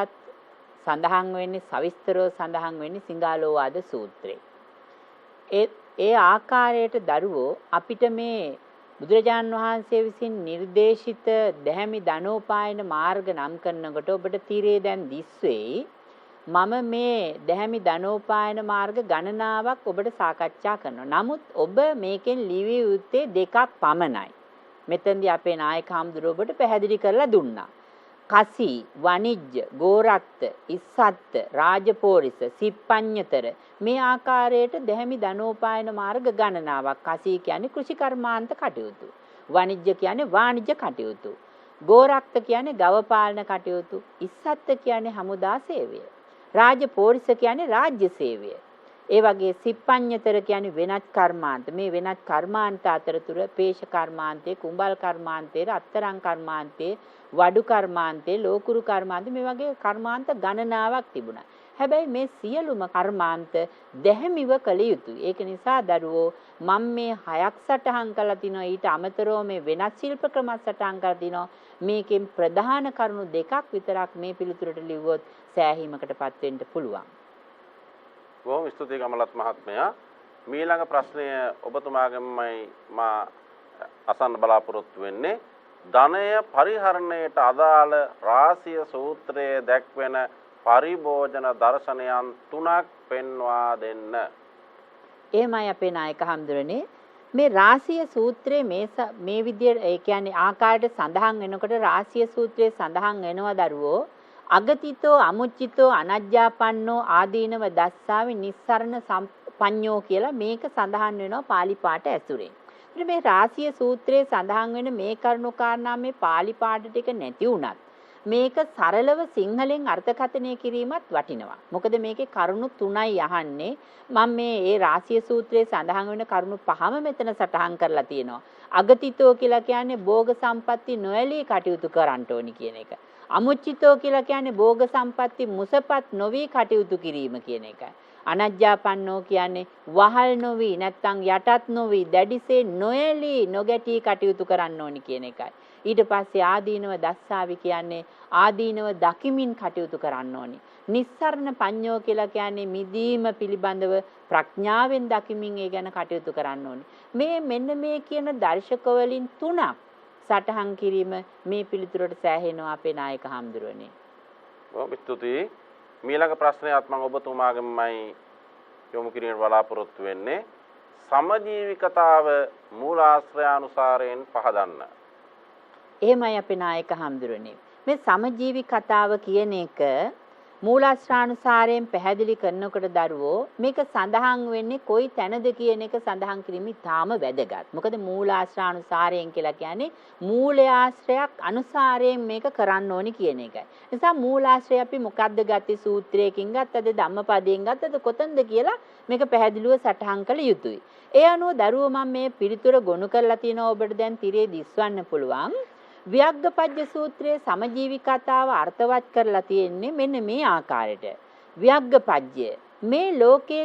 සඳහන් වෙන්නේ සවිස්තරව සඳහන් වෙන්නේ සිංහාලෝවාද සූත්‍රයේ. ඒ ආකාරයට දරුවෝ අපිට මේ බුදුරජාණන් වහන්සේ විසින් නිර්දේශිත දැහැමි ධනෝපායන මාර්ග නම් කරනකොට ඔබට තීරේ දැන් දිස්වෙයි. මම මේ දැහැමි ධනෝපායන මාර්ග ගණනාවක් ඔබට සාකච්ඡා කරනවා. නමුත් ඔබ මේකෙන් ලිවිය යුත්තේ දෙකක් පමණයි. මෙතෙන්දී අපේ නායක හම්දුර ඔබට පැහැදිලි කරලා දුන්නා. කසි, වනිජ්‍ය, ගෝරක්ත, ඉස්සත්ත, රාජපෝරිස, සිප්පඤ්ඤතර මේ ආකාරයට දැහැමි ධනෝපායන මාර්ග ගණනාවක්. කසි කියන්නේ කෘෂි කර්මාන්ත කටයුතු. වනිජ්‍ය කියන්නේ වාණිජ්‍ය කටයුතු. ගෝරක්ත කියන්නේ ගව පාලන කටයුතු. ඉස්සත්ත කියන්නේ හමුදා සේවය. රාජපෝරිස කියන්නේ රාජ්‍ය සේවය. ඒ වගේ සිප්පඤ්ඤතර කියන්නේ වෙනත් කර්මාන්ත. මේ වෙනත් කර්මාන්ත අතරතුර පේශ කර්මාන්තේ, කුඹල් කර්මාන්තේ, අත්තරං කර්මාන්තේ, වඩු කර්මාන්තේ, ලෝකුරු කර්මාන්තේ මේ වගේ කර්මාන්ත ගණනාවක් තිබුණා. හැබැයි මේ සියලුම කර්මාන්ත දැහැමිව කළ යුතුයි. ඒක නිසා දරුවෝ මම මේ 6ක් සටහන් කරලා තිනවා. ඊට අමතරව මේ වෙනත් ශිල්ප ක්‍රම සටහන් කරලා තිනවා. මේකෙන් ප්‍රධාන කරුණු දෙකක් විතරක් මේ පිළිතුරට ලිව්වොත් සෑහීමකටපත් වෙන්න පුළුවන්. බොහොම ස්තුතියි කමලත් මහත්මයා. මීළඟ ප්‍රශ්නය ඔබතුමාගෙන්මයි මා අසන්න බලාපොරොත්තු වෙන්නේ. ධනය පරිහරණයට අදාළ රාශිය සූත්‍රයේ දැක්වෙන පරිභෝජන දර්ශනයන් 3ක් පෙන්වා දෙන්න. එහෙමයි අපේ නායක හඳුරන්නේ. මේ රාශිය සූත්‍රයේ මේ විදියට ඒ කියන්නේ ආකාරයට සඳහන් වෙනකොට රාශිය සූත්‍රයේ සඳහන් වෙනවා දරුවෝ අගතිතෝ අමුච්චිතෝ අනජ්ජාපන්නෝ ආදීනව දස්සාවි නිස්සරණ සම්පඤ්ඤෝ කියලා මේක සඳහන් වෙනවා pāli පාඨ ඇසුරෙන්. ඉතින් මේ රාශිය සූත්‍රයේ සඳහන් වෙන මේ කරුණු කාරණා මේ pāli පාඨ ටික නැති වුණත් මේක සරලව සිංහලෙන් අර්ථකථනය කිරීමත් වටිනවා. මොකද මේකේ කරුණු 3යි අහන්නේ. මම මේ රාශිය සූත්‍රයේ සඳහන් වෙන කරුණු 5ම මෙතන සටහන් කරලා තියෙනවා. අගතිතෝ කියලා කියන්නේ භෝග සම්පatti නොඇලී කටයුතු කරන්න ඕනි කියන එක. අමුච්චිතෝ කියලා කියන්නේ භෝග සම්පatti මුසපත් නොවි කටයුතු කිරීම කියන එකයි. අනජ්ජාපන්නෝ කියන්නේ වහල් නොවි නැත්තම් යටත් නොවි දැඩිසේ නොඇලී නොගැටී කටයුතු කරන්න ඕනි කියන එකයි. ඊට පස්සේ ආදීනව දස්සාවි කියන්නේ ආදීනව දකිමින් කටයුතු කරන්න ඕනි. නිස්සරණ පඤ්ඤෝ කියලා කියන්නේ මිදීම පිළිබඳව ප්‍රඥාවෙන් දකිමින් ඒ ගැන කටයුතු කරන්න ඕනි. මෙන්න මේ කියන දර්ශක වලින් 3ක් සටහන් කිරීම මේ පිළිතුරට සෑහෙනවා අපේ නායක හඳුරන්නේ. බොහොම ස්තුතියි. මීළඟ ප්‍රශ්නයත් මම ඔබතුමාගෙන්මයි යොමු කිරීමට බලාපොරොත්තු වෙන්නේ. සමජීවිකතාව මූලාශ්‍රයානුසාරයෙන් පහදන්න. එහෙමයි අපේ නායක හඳුරන්නේ. මේ සමජීවි කතාව කියන එක මූලාශ්‍රානුසාරයෙන් පැහැදිලි කරනකොට දරුවෝ මේක සඳහන් වෙන්නේ කොයි තැනද කියන එක සඳහන් කිරීම ඉතාම වැදගත්. මොකද මූලාශ්‍රානුසාරයෙන් කියලා කියන්නේ මූලාශ්‍රයක් අනුසාරයෙන් මේක කරන්න ඕනි කියන එකයි. නිසා මූලාශ්‍රය අපි මොකද්ද ගත්තේ සූත්‍රයකින් ගත්තද ධම්මපදයෙන් ගත්තද කොතනද කියලා මේක පැහැදිලිව සටහන් කළ යුතුයි. ඒ අනුව දරුවෝ මම මේ පිළිතුර ගොනු කරලා තියෙනවා ඔබට දැන් තිරේ දිස්වන්න පුළුවන්. ව්‍යග්ගපජ්ජ සූත්‍රයේ සමජීවි කතාව අර්ථවත් කරලා තියෙන්නේ මෙන්න මේ ආකාරයට. ව්‍යග්ගපජ්ජය මේ ලෝකයේ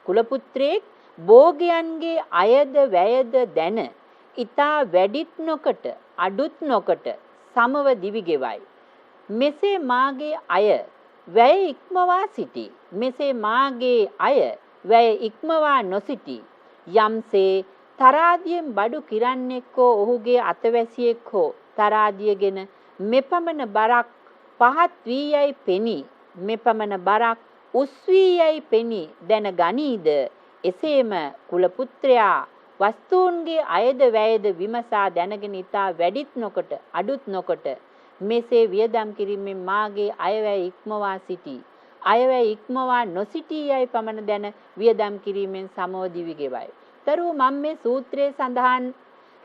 කුලපුත්‍රයෙක් භෝගයන්ගේ අයද වැයද දැන ඊතා වැඩිත් නොකට අඩුත් නොකට සමව දිවි ගෙවයි. මෙසේ මාගේ අය වැය ඉක්මවා සිටි. මෙසේ මාගේ අය වැය ඉක්මවා නොසිටි. යම්සේ තරාදියෙන් බඩු කිරන්නෙක් හෝ ඔහුගේ අතවැසියෙක් හෝ තරාදියගෙන මෙපමණ බරක් පහත් වී යයි පෙනී මෙපමණ බරක් උස් වී යයි පෙනී දැන ගනීද එසේම කුලපුත්‍රයා වස්තුන්ගේ අයද වැයද විමසා දැනගෙන ඉතා වැඩිත් නොකොට අඩුත් නොකොට මෙසේ වියදම් කිරීමෙන් මාගේ අයවැය ඉක්මවා සිටී. අයවැය ඉක්මවා නොසිටී යයි පමණ දැන වියදම් කිරීමෙන් සමව දිවි ගෙවයි. දරුවෝ මම මේ සූත්‍රයේ සඳහන්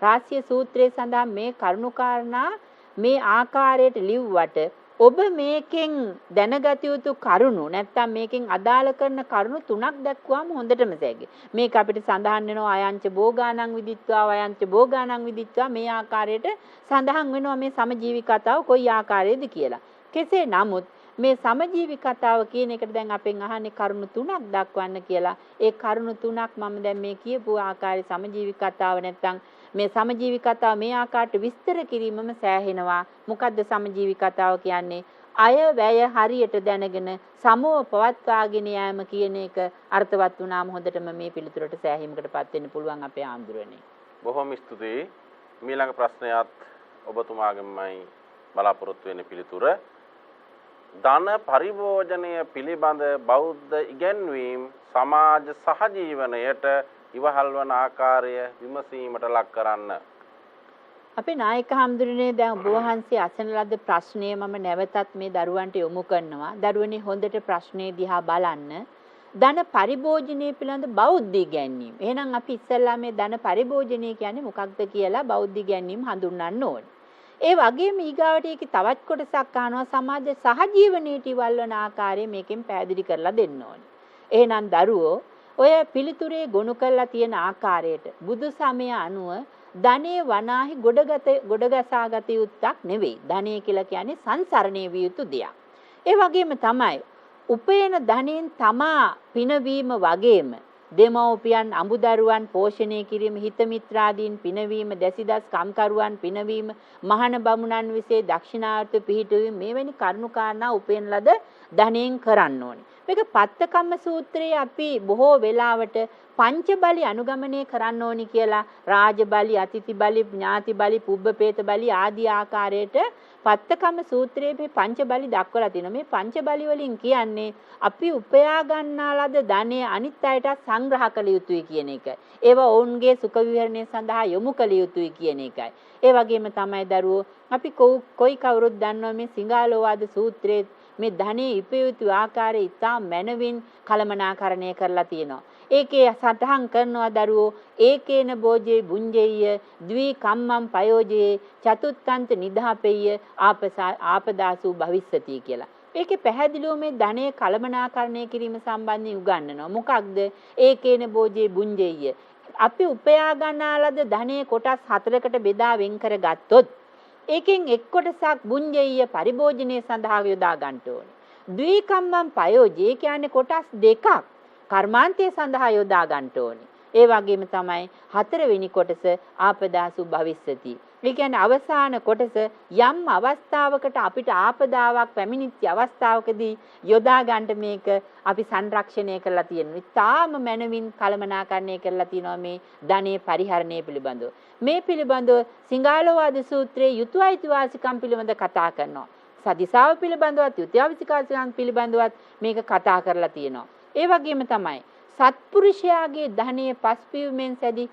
රාශිය සූත්‍රයේ සඳහන් මේ කරුණාකාරණා මේ ආකාරයට ලිව්වට ඔබ මේකෙන් දැනගත යුතු කරුණු නැත්තම් මේකෙන් අදාළ කරන කරුණු 3ක් දක්වාම හොඳටම සැගේ. මේක අපිට සඳහන් වෙනවා අයංච භෝගානං විදිත්වා වයංච භෝගානං විදිත්වා මේ ආකාරයට සඳහන් වෙනවා මේ සමජීවි කතාව කොයි ආකාරයේද කියලා. කෙසේ නමුත් මේ සමජීවි කතාව කියන එකට දැන් අපෙන් අහන්නේ කරුණු 3ක් දක්වන්න කියලා. ඒ කරුණු 3ක් මම දැන් මේ කියපු ආකාරයේ සමජීවි කතාව නැත්තම් මේ සමජීවි කතාව මේ ආකාරයට විස්තර කිරීමම සෑහෙනවා. මොකද්ද සමජීවි කතාව කියන්නේ? අය වැය හරියට දැනගෙන සමව පවත්වාගෙන යාම කියන එක අර්ථවත් වුණාම හොඳටම මේ පිළිතුරට සෑහීමකටපත් වෙන්න පුළුවන් අපේ ආන්දරනේ. බොහොම ස්තුතියි. මීළඟ ප්‍රශ්නයත් ඔබතුමාගෙන්මයි බලාපොරොත්තු වෙන පිළිතුර. ධන පරිභෝජනය පිළිබඳ බෞද්ධ ඉගැන්වීම් සමාජ සහජීවනයට ඉවහල් වන ආකාරය විමසීමට ලක් කරන්න. අපේ නායක හඳුරන්නේ දැන් ඔබ වහන්සේ අසන ලද ප්‍රශ්නය මම නැවතත් මේ දරුවන්ට යොමු කරනවා. දරුවනේ හොඳට ප්‍රශ්නේ දිහා බලන්න. ධන පරිභෝජනය පිළිබඳ බෞද්ධ ඉගැන්වීම්. එහෙනම් අපි ඉස්සෙල්ලා මේ ධන පරිභෝජනය කියන්නේ මොකක්ද කියලා බෞද්ධ ඉගැන්වීම් හඳුන්වන්න ඕනේ. ඒ වගේම ඊගාවට ඒකේ තවත් කොටසක් අහනවා සමාජ සහජීවනයේ ඉවල්වන ආකාරය මේකෙන් පැහැදිලි කරලා දෙන්න ඕනේ. එහෙනම් දරුවෝ ඔය පිළිතුරේ ගොනු කරලා තියෙන ආකාරයට බුදු සමය අනුව ධනෙ වනාහි ගොඩගසාගත යුත්තක් නෙවෙයි. ධනෙ කියලා කියන්නේ සංසරණය විය යුතු දෙයක්. ඒ වගේම තමයි උපයන ධනෙන් තමා පිනවීම වගේම දෙමව්පියන් අඹදරුවන් පෝෂණය කිරීම හිත මිත්‍රාදීන් පිනවීම දැසිදස් කම්කරුවන් පිනවීම මහාන බමුණන් විසේ දක්ෂිනාර්ථ පිහිටවීම මෙවැනි කරුණු කාරණා උපයන ලද ධනෙන් කරන්න ඕනේ. මේක පත්තකම්ම සූත්‍රයේ අපි බොහෝ වෙලාවට පංච බලි අනුගමනය කරන්න ඕනි කියලා රාජ බලි, අතිථි බලි, ඥාති බලි, පුබ්බපේත බලි ආදී ආකාරයට පත්තකම්ම සූත්‍රයේ මේ පංච බලි දක්වලා තිනවා. මේ පංච බලි වලින් කියන්නේ අපි උපයා ගන්නා ලද ධනෙ අනිත් අයට සංග්‍රහ කළ යුතුයි කියන එකයි. ඒවා ඔවුන්ගේ සුඛ විහරණය සඳහා යොමු කළ යුතුයි කියන එකයි. ඒ වගේම තමයි දරුවෝ අපි කොයි කවුරුත් දන්නවා මේ සිංහාලෝවාද සූත්‍රයේ මේ ධනෙ ඉපිය යුතු ආකාරය ඉතා මනවින් කළමනාකරණය කරලා තියෙනවා. ඒකේ සටහන් කරනවා දරුවෝ ඒකේන භෝජේ බුඤ්ජෙය්‍ය ද්වි කම්මම් පයෝජේ චතුත්ථන්ත නිදාපෙය්‍ය ආපදාසු භවිස්සති කියලා. ඒකේ පැහැදිලිව මේ ධනෙ කළමනාකරණය කිරීම සම්බන්ධයෙන් උගන්වනවා. මොකක්ද ඒකේන භෝජේ බුඤ්ජෙය්‍ය? අපි උපයා ගන්නා ලද ධනෙ කොටස් 4කට බෙදා වෙන් කරගත්තොත් ඒකෙන් එක් කොටසක් බුඤ්ජෙය්‍ය පරිභෝජනයේ සඳහා යොදා ගන්න ඕනේ. ද්වි කම්මම් පයෝජේ කියන්නේ කොටස් දෙකක් කර්මාන්තයේ සඳහා යොදා ගන්න ඕනේ. ඒ වගේම තමයි 4 වෙනි කොටස ආපදාසු භවිස්සති. ඒ කියන්නේ අවසාන කොටස යම් අවස්ථාවකට අපිට ආපදාවක් පැමිණිච්ච අවස්ථාවකදී යොදා ගන්න මේක අපි සංරක්ෂණය කරලා තියෙනවා. තාම මනවින් කළමනාකරණය කරලා තියෙනවා මේ ධනෙ පරිහරණය පිළිබඳව. මේ පිළිබඳව සිංහාලෝවාද සූත්‍රයේ යුතු අයිතිවාසිකම් පිළිබඳව කතා කරනවා. සදිසාව පිළිබඳවත් යුතු අයිතිවාසිකම් පිළිබඳවත් මේක කතා කරලා තියෙනවා. ඒ වගේම තමයි සත්පුරුෂයාගේ ධනෙ පස්පිවීමෙන් සැදී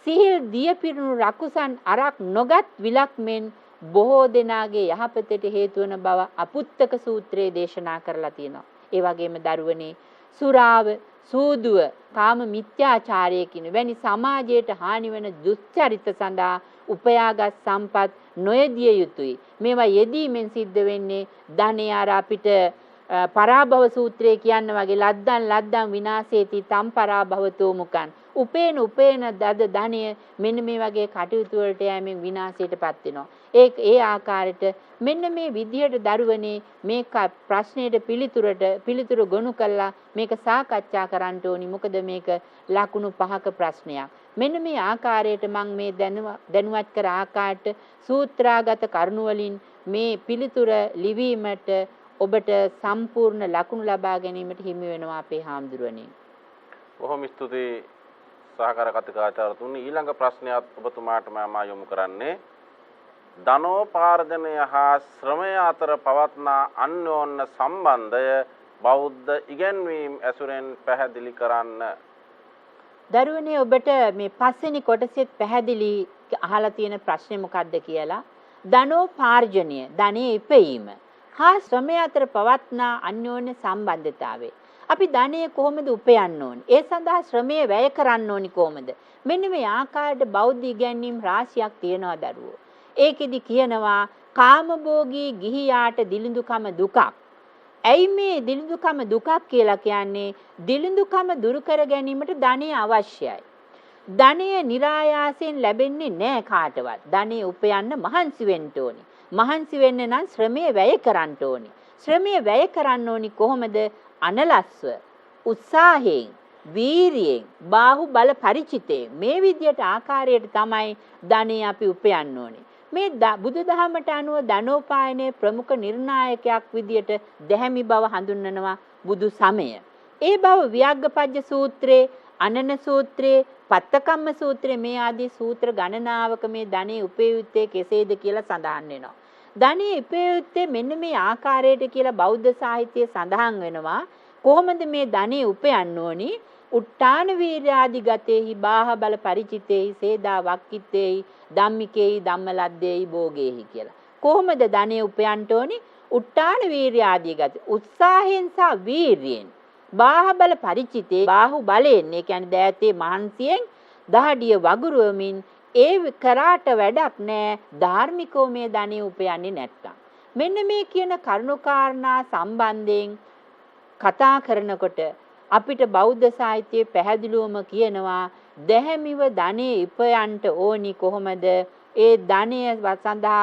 සිහිල් දිය පිරුණු රකුසන් අරක් නොගත් විලක් මෙන් බොහෝ දෙනාගේ යහපතට හේතු වන බව අපුත්තක සූත්‍රයේ දේශනා කරලා තියෙනවා. ඒ වගේම දරුවනේ සුරාව, සූදුව, කාම මිත්‍යාචාරය කියන වැනි සමාජයට හානි වන දුස්චරිත සඳහා උපයාගත් සම්පත් නොයදිය යුතුයි. මේවා යෙදීමෙන් සිද්ධ වෙන්නේ ධනෙ අර අපිට පරාභව සූත්‍රයේ කියන්න වගේ ලද්දන් විනාශේති තම් පරාභවතෝ මුකන් උපේන දද ධනය මෙන්න මේ වගේ කටයුතු වලට යෑමෙන් විනාශයටපත් වෙනවා. ඒ ආකාරයට මෙන්න මේ විදිහට දරුවනේ මේ ප්‍රශ්නෙට පිළිතුරු ගොනු කළා මේක සාකච්ඡා කරන්න ඕනි. මොකද මේක ලකුණු 5ක ප්‍රශ්නයක්. මෙන්න මේ ආකාරයට මම මේ දැනුවත් කර ආකාරයට සූත්‍රාගත කරුණු වලින් මේ පිළිතුර ලිවීමට ඔබට සම්පූර්ණ ලකුණු ලබා ගැනීමට හිමි වෙනවා අපේ හාමුදුරුවනේ. බොහොම ස්තුතියි සහකාර කතිකාචාර්යතුමනි. ඊළඟ ප්‍රශ්නයත් ඔබතුමාට මම යොමු කරන්නේ ධනෝපාර්ජනය හා ශ්‍රමය අතර පවත්නා අන්‍යෝන්‍ය සම්බන්ධය බෞද්ධ ඉගැන්වීම් ඇසුරෙන් පැහැදිලි කරන්න. දරුවනේ ඔබට මේ පස්වෙනි කොටසෙත් පැහැදිලි අහලා තියෙන ප්‍රශ්නේ මොකක්ද කියලා. ධනෝපාර්ජනය ධනෙ ඉපීම හා ශ්‍රමය අතර පවත්නා අන්‍යෝන්‍ය සම්බන්ධතාවය. අපි ධනෙ කොහොමද උපයන්න ඕනේ? ඒ සඳහා ශ්‍රමය වැය කරන්න ඕනි කොහොමද? මෙන්න මේ ආකාරයට බෞද්ධ ඉගැන්වීම් රාශියක් තියෙනවා දරුවෝ. ඒකෙදි කියනවා කාමභෝගී ගිහියාට දිලිඳුකම දුකක්. ඇයි මේ දිලිඳුකම දුකක් කියලා කියන්නේ? දිලිඳුකම දුරු කර ගැනීමට ධනෙ අවශ්‍යයි. ධනෙ નિરાයාසයෙන් ලැබෙන්නේ නැහැ කාටවත්. ධනෙ උපයන්න මහන්සි වෙන්න ඕනේ. මහන්සි වෙන්න නම් ශ්‍රමය වැය කරන්න ඕනේ. ශ්‍රමය වැය කරන්න ඕනි කොහොමද? අනලස්ව, උත්සාහයෙන්, වීරියෙන්, බාහුබල පරිචිතයෙන් මේ විදියට ආකාරයට තමයි ධනෙ අපි උපයන්න ඕනේ. මේ බුදුදහමට අනුව ධනෝපායනයේ ප්‍රමුඛ නිර්ණායකයක් විදියට දැහැමි බව හඳුන්වනවා බුදු සමය. ඒ බව වියග්ගපජ්ජ සූත්‍රයේ, අනන සූත්‍රයේ, පත්තකම්ම සූත්‍රයේ මේ ආදී සූත්‍ර ගණනාවක මේ ධනෙ උපය යුත්තේ කෙසේද කියලා සඳහන් වෙනවා. ධනෙ උපය යුත්තේ මෙන්න මේ ආකාරයට කියලා බෞද්ධ සාහිත්‍යයේ සඳහන් වෙනවා. කොහොමද මේ ධනෙ උපයන්න ඕනි? උට්ටාන වීර්යාදි ගතේහි බාහබල පරිචිතේහි සේදා වක්කිතේහි ධම්මිකේහි ධම්මලද්දේහි භෝගේහි කියලා. කොහොමද ධනෙ උපයන්න ඕනි? උට්ටාන වීර්යාදි ගත උත්සාහයෙන් සහ වීර්යෙන්, බාහබල පරිචිතේ බාහු බලයෙන්, ඒ කියන්නේ දෑතේ මහන්සියෙන්, දහඩිය වගුරුවමින් ඒ කරාට වැඩක් නෑ ධාර්මිකව මේ ධනෙ උපයන්නේ නැත්තම්. මෙන්න මේ කියන කරුණාකාරණා සම්බන්ධයෙන් කතා කරනකොට අපිට බෞද්ධ සාහිත්‍යයේ පැහැදිලිවම කියනවා දැහැමිව ධනෙ ඉපයන්ට ඕනි කොහොමද? ඒ ධනය සඳහා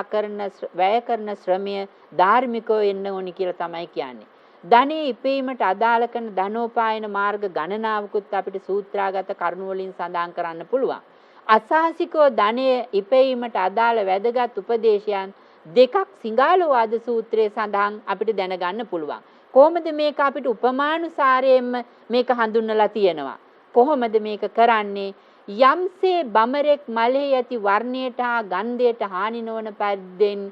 වැය කරන ශ්‍රමය ධාර්මිකව වෙන්න ඕනි කියලා තමයි කියන්නේ. ධනෙ ඉපීමට අදාළ කරන ධනෝපායන මාර්ග ගණනාවකුත් අපිට සූත්‍රාගත කරුණු වලින් සඳහන් කරන්න පුළුවන්. අසාසිකව ධනෙ ඉපීමට අදාළ වැදගත් උපදේශයන් දෙකක් සිංහාලවාද සූත්‍රයේ සඳහන් අපිට දැනගන්න පුළුවන්. කොහොමද මේක අපිට උපමානුසාරයෙන්ම මේක හඳුන්වලා තියෙනවා. කොහොමද මේක කරන්නේ? යම්සේ බමරෙක් මලේ ඇති වර්ණයට හා ගන්ධයට හානි නොවන පරිද්දෙන්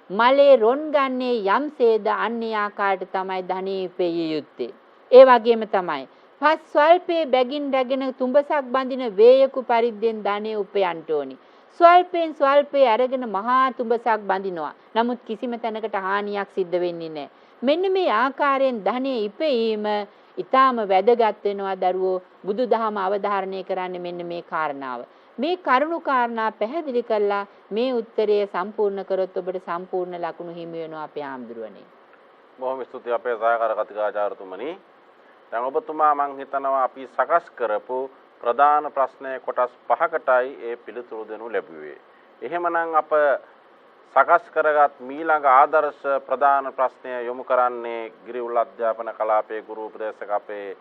මලේ රොන් ගන්නේ යම්සේද අන්නේ ආකාරයට තමයි ධනෙ ඉපෙය යුත්තේ. ඒ වගේම තමයි පස් ස්වල්පේ බැගින් රැගෙන තුඹසක් බඳින වේයකු පරිද්දෙන් ධනෙ උපයන්න ඕනි. ස්වල්පෙන් ස්වල්පේ අරගෙන මහා තුඹසක් බඳිනවා. නමුත් කිසිම තැනකට හානියක් සිද්ධ වෙන්නේ නැහැ. මෙන්න මේ ආකාරයෙන් ධනෙ ඉපෙීම ඊටාම වැදගත් වෙනවා දරුවෝ. බුදුදහම අවධාරණය කරන්නේ මෙන්න මේ කාරණාව. මේ කරුණු කාරණා පැහැදිලි කළා මේ උත්තරය සම්පූර්ණ කරොත් ඔබට සම්පූර්ණ ලකුණු හිමි වෙනවා අපේ ආම්දුරනේ. බොහොම ස්තුතියි අපේ සහකාර කතිකාචාර්යතුමනි. දැන් ඔබතුමා මං හිතනවා අපි සකස් කරපු ප්‍රධාන ප්‍රශ්නයේ කොටස් 5කටයි ඒ පිළිතුරු දෙනු ලැබුවේ. එහෙමනම් අප සකස් කරගත් මීළඟ ආදර්ශ ප්‍රධාන ප්‍රශ්නය යොමු කරන්නේ ගිරිඋල් අධ්‍යාපන කලාපයේ ගුරු උපදේශක අපේ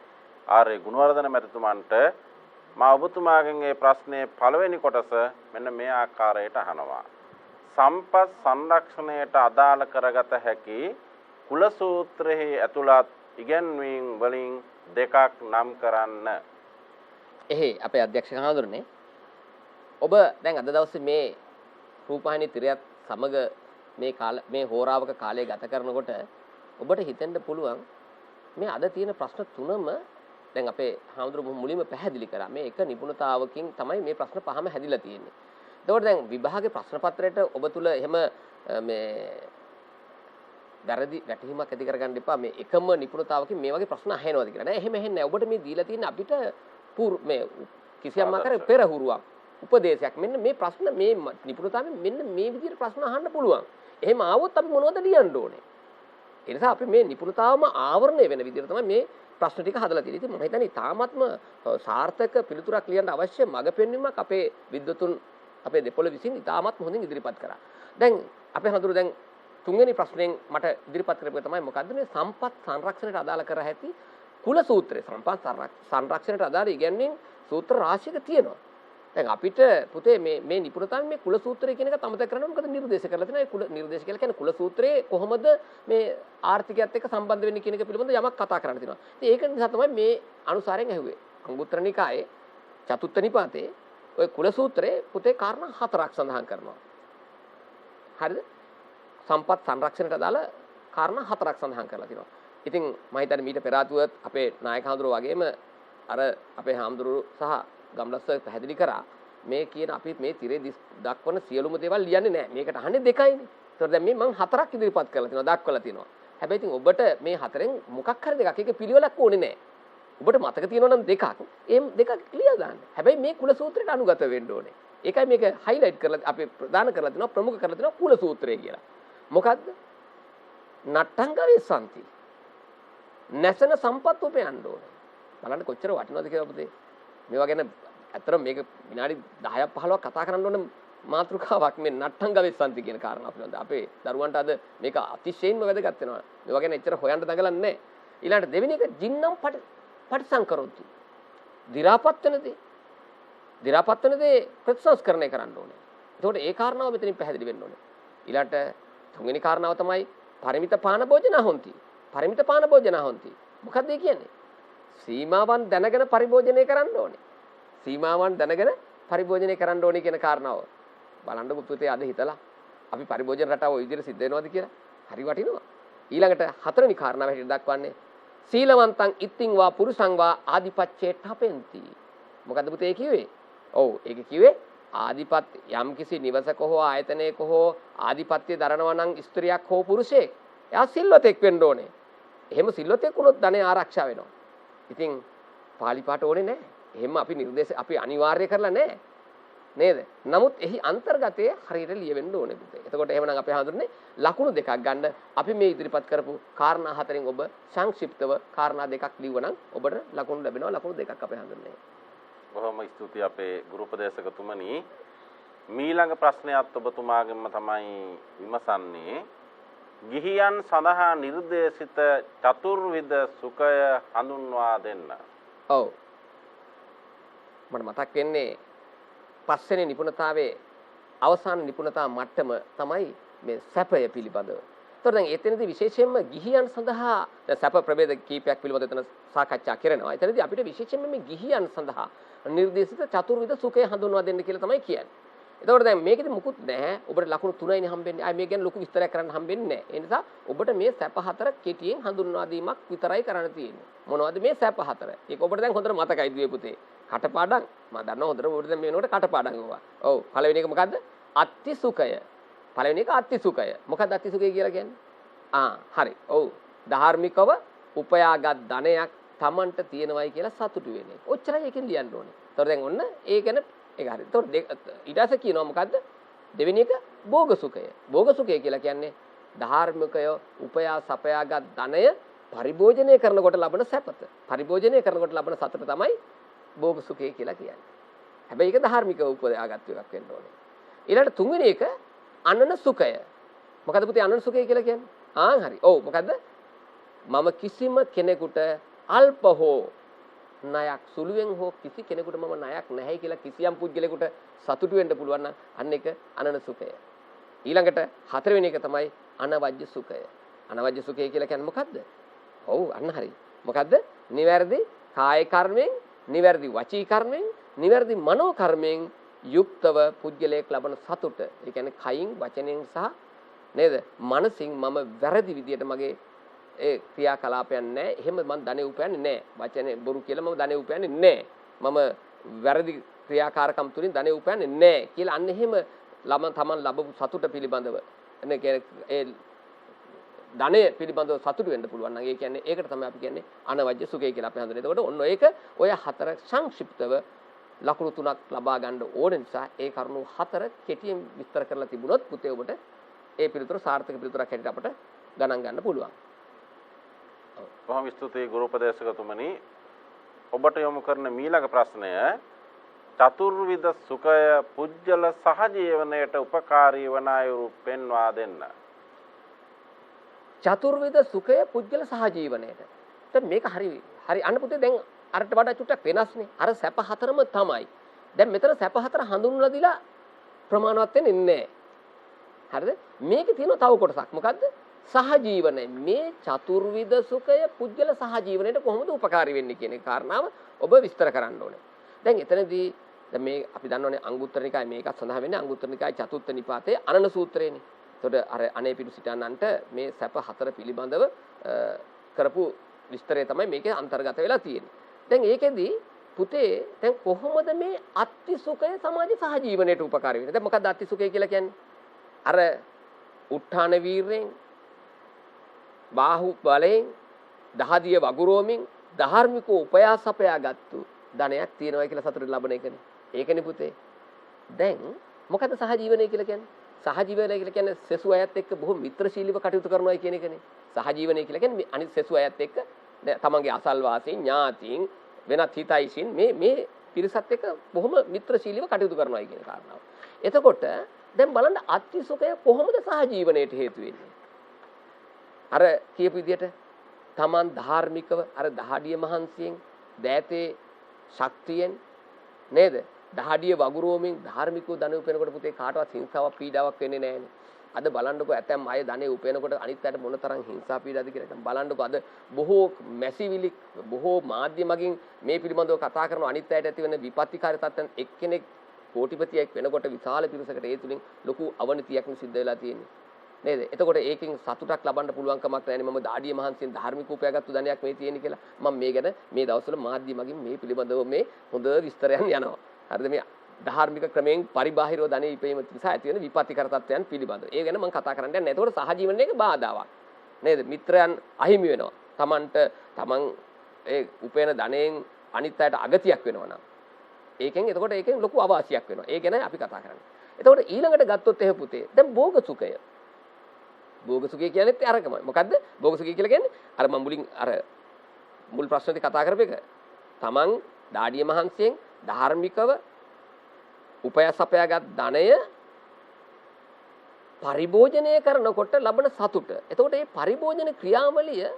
ආර්.ඒ. ගුණවර්ධන මැතිතුමන්ට. මා ඔබතුමාගෙන් මේ ප්‍රශ්නයේ පළවෙනි කොටස මෙන්න මේ ආකාරයට අහනවා. සම්පත් සංරක්ෂණයට අදාළ කරගත හැකි කුල සූත්‍රයේ ඇතුළත් ඉගැන්වීම් වලින් දෙකක් නම් කරන්න. එහේ අපේ අධ්‍යක්ෂක හඳුරන්නේ ඔබ දැන් අද දවසේ මේ රූපවාහිනී තිරයත් සමග මේ හෝරාවක කාලය ගත කරනකොට ඔබට හිතෙන්න පුළුවන් මේ අද තියෙන ප්‍රශ්න තුනම දැන් අපේ හාමුදුරුවෝ මුලින්ම පැහැදිලි කරා මේ එක නිපුණතාවකින් තමයි මේ ප්‍රශ්න පහම හැදිලා තියෙන්නේ. එතකොට දැන් විභාගයේ ප්‍රශ්න පත්‍රයට ඔබ තුල එහෙම මේ වැරදි වැටහීමක් ඇති කරගන්න එපා මේ එකම නිපුණතාවකින් මේ වගේ ප්‍රශ්න අහනවාද කියලා. නෑ එහෙම ඇහෙන්නේ නෑ. ඔබට මේ දීලා තියෙන අපිට මේ කිසියම් ආකාරයක පෙරහුරුවක් උපදේශයක් මෙන්න මේ ප්‍රශ්න මේ නිපුණතාවයෙන් මෙන්න මේ විදිහට ප්‍රශ්න අහන්න පුළුවන්. එහෙම ආවොත් අපි මොනවද ලියන්න ඕනේ? ඒ නිසා අපි මේ නිපුණතාවම ආවරණය වෙන විදිහට තමයි මේ ප්‍රශ්න ටික හදලා තියෙන්නේ. ඉතින් මම හිතන්නේ තාමත්ම සාර්ථක පිළිතුරක් ලියන්න අවශ්‍ය මඟ පෙන්වීමක් අපේ විද්වතුන් අපේ දෙපොළ විසින් ඉතාමත් හොඳින් ඉදිරිපත් කරා. දැන් අපේ හඳුරු දැන් තුන්වෙනි ප්‍රශ්නෙන් මට ඉදිරිපත් කරපු තමයි මොකද්ද මේ සම්පත් සංරක්ෂණයට අදාළ කර ඇති කුල සූත්‍රය. සම්පත් සංරක්ෂණයට අදාළ ඉගැන්වීම් සූත්‍ර රාශියක තියෙනවා. දැන් අපිට පුතේ මේ නිපුණතාවය මේ කුල සූත්‍රය කියන එක තමතක කරන්න මොකද නිර්දේශ කරලා තියෙනවා. ඒ කුල නිර්දේශ කියලා කියන්නේ කුල සූත්‍රයේ කොහොමද මේ ආර්ථිකයත් එක්ක සම්බන්ධ වෙන්නේ කියන එක පිළිබඳව යමක් කතා කරන්න තියෙනවා. ඉතින් ඒක නිසා තමයි මේ අනුසාරයෙන් ඇහුවේ. අංගුත්තර නිකායේ චතුත්ථ නිපාතේ ඔය කුල සූත්‍රයේ පුතේ කාරණා 4ක් සඳහන් කරනවා. හරිද? සම්පත් සංරක්ෂණයට අදාළ කාරණා 4ක් සඳහන් කරලා තියෙනවා. ඉතින් මම හිතන්නේ මීට පෙර ආතුවත් අපේ නායක හඳුරෝ වගේම අර අපේ හාමුදුරුවෝ සහ ගම්ලස්ස පැහැදිලි කරා මේ කියන අපි මේ තිරේ දක්වන සියලුම දේවල් ලියන්නේ නැහැ. මේකට අහන්නේ දෙකයිනේ. ඒතකොට දැන් මේ මම 4ක් ඉදිරිපත් කරලා තියෙනවා දක්වලා තියෙනවා. හැබැයි ඉතින් ඔබට මේ හතරෙන් මොකක් හරි දෙකක් එක පිළිවෙලක් ඕනේ නැහැ. ඔබට මතක තියෙනවා නම් දෙකක්. ඒ දෙකක් ලියලා දාන්න. හැබැයි මේ කුල සූත්‍රයට අනුගත වෙන්න ඕනේ. ඒකයි මේක හයිලයිට් කරලා අපි ප්‍රදාන කරලා තියෙනවා ප්‍රමුඛ කරලා තියෙනවා කුල සූත්‍රය කියලා. මොකද්ද? නට්ටංග වේසන්ති. නැසන සම්පත් උපයන්න ඕනේ. බලන්න කොච්චර වටිනවද කියලා පුතේ. මේවා ගැන ඇත්තටම මේක විනාඩි 10ක් 15ක් කතා කරන්න ඕන මාතෘකාවක් මේ නට්ටංග වේසන්ති කියන කාරණාව පිළිබඳව. අපේ දරුවන්ට අද මේක අතිශයින්ම වැදගත් වෙනවා. මේවා ගැන එච්චර හොයන්න දඟලන්නේ නැහැ. ඊළඟට දෙවෙනි එක ජින්නම් පටිසංකරොත්ති. දි รา පත් වෙන දේ ප්‍රතිසංස්කරණය කරන්න ඕනේ. එතකොට ඒ කාරණාව මෙතනින් පැහැදිලි වෙන්න ඕනේ. ඊළඟට තුන්වෙනි කාරණාව තමයි පරිමිත පාන භෝජන හොಂತಿ. පරිමිත පාන භෝජන හොಂತಿ. මොකක්ද ඒ කියන්නේ? සීමාවන් දැනගෙන පරිභෝජනය කරන්න ඕනේ. සීමාවන් දැනගෙන පරිභෝජනය කරන්න ඕනේ කියන කාරණාව. බලන්න පුතේ අද හිතලා අපි පරිභෝජන රටාව ওই විදිහට සිද්ධ වෙනවද කියලා. හරි වටිනවා. ඊළඟට හතරවෙනි කාරණාව හැටියට දක්වන්නේ සීලවන්තං ඉත්තිං වා පුරුසං වා ආදිපච්චේට හපෙන්ති. මොකද්ද පුතේ කිව්වේ? ඔව් ඒක කිව්වේ ආදිපත්‍ය යම් කිසි නිවසක හෝ ආයතනයක හෝ ආදිපත්‍ය දරනවා නම් ස්ත්‍රියක් හෝ පුරුෂයෙක් එයා සිල්වතෙක් වෙන්න ඕනේ. එහෙම සිල්වතෙක් වුණොත් ධනය ආරක්ෂා වෙනවා. ඉතින් පාලි පාට ඕනේ නැහැ. එහෙම අපි නිර්දේශ අපි අනිවාර්ය කරලා නැහැ. නේද? නමුත් එහි අන්තර්ගතයේ හරියට ලියවෙන්න ඕනේ පුතේ. එතකොට එහෙමනම් අපි හඳුන්නේ ලකුණු දෙකක් ගන්න. අපි මේ ඉදිරිපත් කරපු කාරණා හතරෙන් ඔබ සංක්ෂිප්තව කාරණා දෙකක් ලිව්වනම් ඔබට ලකුණු ලැබෙනවා. ලකුණු දෙකක් අපි හඳුන්නේ. බොහොම ස්තුතියි අපේ ගුරු උපදේශකතුමනි. මීළඟ ප්‍රශ්නයත් ඔබතුමාගෙන්ම තමයි විමසන්නේ. ගිහියන් සඳහා නිර්දේශිත චතුර්විධ සුඛය හඳුන්වා දෙන්න. ඔව්. මට මතක් වෙන්නේ පස්වෙනි නිපුණතාවයේ අවසාන නිපුණතා මට්ටම තමයි මේ සැපය පිළිබඳව. ඒතකොට දැන් එතනදී විශේෂයෙන්ම ගිහියන් සඳහා දැන් සැප ප්‍රභේද කීපයක් පිළිබඳව එතන සාකච්ඡා කරනවා. එතනදී අපිට විශේෂයෙන්ම මේ ගිහියන් සඳහා නිර්දේශිත චතුර්විධ සුඛය හඳුන්වා දෙන්න කියලා තමයි කියන්නේ. එතකොට දැන් මේකෙදි මුකුත් නැහැ. ඔබට ලකුණු 3යිනේ හම්බෙන්නේ. ආයි මේ ගැන ලොකු විස්තරයක් කරන්න හම්බෙන්නේ නැහැ. ඒ නිසා ඔබට මේ සැප හතර කෙටියෙන් හඳුන්වා දීමක් විතරයි කරන්න තියෙන්නේ. මොනවද මේ සැප හතර? ඒක ඔබට දැන් හොඳට මතකයි දුවේ පුතේ. කටපාඩම් මම දන්නවා හොඳට ඔබට දැන් මේ වෙනකොට කටපාඩම් ඕවා. ඔව් පළවෙනි එක මොකද්ද? අත්ති සුඛය. පළවෙනි එක අත්ති සුඛය. මොකද්ද අත්ති සුඛය කියලා කියන්නේ? හරි. ඔව්. ධාර්මිකව උපයාගත් ධනයක් Tamanට තියෙනවයි කියලා සතුටු වෙන එක. ඔච්චරයි ඒකෙන් ලියන්න ඕනේ. ඒතකොට දැන් ඔන්න ඒ ගැන ඒක හරි. ඒතකොට ඊට පස්සේ කියනවා මොකද්ද? දෙවෙනි එක භෝග සුඛය. භෝග සුඛය කියලා කියන්නේ ධාර්මිකය උපයා සපයාගත් ධනය පරිභෝජනය කරනකොට ලබන සැපත. පරිභෝජනය කරනකොට ලබන සතුට තමයි භෝග සුඛය කියලා කියන්නේ. හැබැයි ඒක ධාර්මිකව උපයාගත් එකක් වෙන්න ඕනේ. ඊළඟට තුන්වෙනි එක අනන සුඛය. මොකද පුතේ අනන සුඛය කියලා කියන්නේ? හරි. ඔව් මොකද්ද? මම කිසිම කෙනෙකුට අල්ප හෝ ණයක් සුළුවෙන් හෝ කිසි කෙනෙකුට මම ණයක් නැහැ කියලා කිසියම් පුද්ගලයෙකුට සතුටු වෙන්න පුළුවන් නම් අන්න ඒක අනන සුඛය. ඊළඟට හතරවෙනි එක තමයි අනවජ්‍ය සුඛය. අනවජ්‍ය සුඛය කියලා කියන්නේ මොකද්ද? ඔව් අන්න හරි. මොකද්ද? නිවැරදි කාය කර්මෙන්, නිවැරදි වචී කර්මෙන්, නිවැරදි මනෝ කර්මෙන් යුක්තව පුද්ගලයෙක් ලබන සතුට. ඒ කියන්නේ කයින්, වචනෙන් සහ නේද? මනසින් මම වැරදි විදියට මගේ ඒ ක්‍රියාකලාපයන් නැහැ. එහෙම මම ධනෙ උපයන්නේ නැහැ. වචනේ බොරු කියලා මම ධනෙ උපයන්නේ නැහැ. මම වැරදි ක්‍රියාකාරකම් තුලින් ධනෙ උපයන්නේ නැහැ කියලා අන්න එහෙම තමන් ලැබපු සතුට පිළිබඳව ඒ ධනෙ පිළිබඳව සතුට වෙන්න පුළුවන් නම් ඒ කියන්නේ ඒකට තමයි අපි කියන්නේ අනවජ්‍ය සුඛය කියලා අපි හඳුනන. එතකොට ඔන්න ඒක ඔය හතර සංක්ෂිප්තව ලකුණු 3ක් ලබා ගන්න ඕන නිසා ඒ කරුණු හතර කෙටියෙන් විස්තර කරලා තිබුණොත් පුතේ ඔබට ඒ පිළිතුර සාර්ථක පිළිතුරක් හැටියට අපට ගණන් ගන්න පුළුවන්. බොහොම ස්තුතියි ගුරු උපදේශකතුමනි. ඔබට යොමු කරන මීළඟ ප්‍රශ්නය චතුර්විධ සුඛය පුජ්‍යල සහජීවනයට උපකාරී වන අයුරු පෙන්වා දෙන්න. චතුර්විධ සුඛය පුජ්‍යල සහජීවනයට. දැන් මේක හරි අන්න පුතේ දැන් අරට වඩා චුට්ටක් වෙනස්නේ. අර සැප හතරම තමයි. දැන් මෙතන සැප හතර හඳුන්වලා දීලා ප්‍රමාණවත් වෙන්නේ නැහැ. හරිද? මේකේ තියෙන තව කොටසක්. මොකද්ද? සහජීවනය. මේ චතුර්විධ සුඛය පුජ්‍යල සහජීවනයට කොහොමද උපකාරී වෙන්නේ කියන කාරණාව ඔබ විස්තර කරන්න ඕනේ. දැන් එතනදී දැන් මේ අපි දන්නවනේ අංගුත්තර නිකායේ මේකත් සඳහන් වෙන්නේ අංගුත්තර නිකායේ චතුත්ථ නිපාතයේ අනන සූත්‍රයේනේ. එතකොට අර අනේ පිටු සිටන්නන්ට මේ සැප හතර පිළිබඳව කරපු විස්තරය තමයි මේකේ අන්තර්ගත වෙලා තියෙන්නේ. දැන් ඒකෙදී පුතේ දැන් කොහොමද මේ අත්ති සුඛය සමාජ සහජීවනයට උපකාරී වෙන්නේ? දැන් මොකක්ද අත්ති සුඛය කියලා කියන්නේ? අර උත්ථාන වීරයෙන් බාහු බලයෙන් දහදිය වගුරුවමින් ධාර්මිකව උපයාසපයාගත්තු ධනයක් තියෙනවා කියලා සතුට ලබන එකනේ. ඒකනේ පුතේ. දැන් මොකද සහජීවනය කියලා කියන්නේ? සහජීවනය කියලා කියන්නේ සෙසු අයත් එක්ක බොහොම මිත්‍රශීලීව කටයුතු කරනවා කියන එකනේ. සහජීවනය කියලා කියන්නේ අනිත් සෙසු අයත් එක්ක තමන්ගේ අසල්වාසීන් ඥාතීන් වෙනත් හිතයිසින් මේ පිරිසත් එක්ක බොහොම මිත්‍රශීලීව කටයුතු කරනවා කියන කාරණාව. එතකොට දැන් බලන්න අත්ති සුඛය කොහොමද සහජීවනයට හේතු වෙන්නේ? අර කියපු විදිහට තමන් ධාර්මිකව අර දහඩිය මහන්සියෙන් දෑතේ ශක්තියෙන් නේද? දහඩිය වගුරුවමින් ධාර්මිකව ධනෙ උපයනකොට පුතේ කාටවත් හිංසාවක් පීඩාවක් වෙන්නේ නැහැනේ. අද බලන්නකෝ ඇතැම් අය ධනෙ උපයනකොට අනිත් අයට මොනතරම් හිංසා පීඩාද කියලා. බලන්නකෝ අද බොහෝ මැසිවිලි බොහෝ මාධ්‍ය මගින් මේ පිළිබඳව කතා කරන අනිත් අයට ඇති වෙන විපත්තිකාරී තත්ත්වයන් එක්කෙනෙක් කෝටිපතියෙක් වෙනකොට විශාල පිරිසකට ඒ තුලින් ලොකු අවනතියක් සිද්ධ වෙලා තියෙන්නේ. නේද? එතකොට ඒකෙන් සතුටක් ලබන්න පුළුවන් කමක් නැහැ නේ. මම දාඩිය මහන්සියෙන් ධාර්මික උපයාගත්තු ධනයක් මේ තියෙන්නේ කියලා. මම මේ ගැන මේ දවස්වල මාධ්‍ය මගින් මේ පිළිබඳව මේ හොඳ විස්තරයන් යනවා. හරිද? මේ ධාර්මික ක්‍රමයෙන් පරිබාහිරව ධනෙ ඉපීම නිසා ඇති වෙන විපත්තිකර තත්ත්වයන් පිළිබඳව. ඒ ගැන මම කතා කරන්න යන්නේ. එතකොට සහජීවනයේ බාධාවක්. නේද? මිත්‍රයන් අහිමි වෙනවා. තමන් ඒ උපයන ධනෙන් අනිත් අයට අගතියක් වෙනවා නම්. ඒකෙන් එතකොට ඒකෙන් ලොකු අවාසියක් වෙනවා. ඒ ගැන අපි කතා කරන්නේ. එතකොට ඊළඟට ගත්තොත් එහෙ පුතේ දැන් භෝග සුඛය. භෝග සුඛය කියන්නේත් අරකමයි. මොකද්ද? භෝග සුඛය කියලා කියන්නේ අර මම මුලින් අර මුල් ප්‍රශ්නේදී කතා කරපේක. තමන් දාඩිය මහන්සියෙන් ධාර්මිකව උපයස් අපයාගත් ධනය පරිභෝජනය කරනකොට ලබන සතුට. එතකොට මේ පරිභෝජන ක්‍රියාවලිය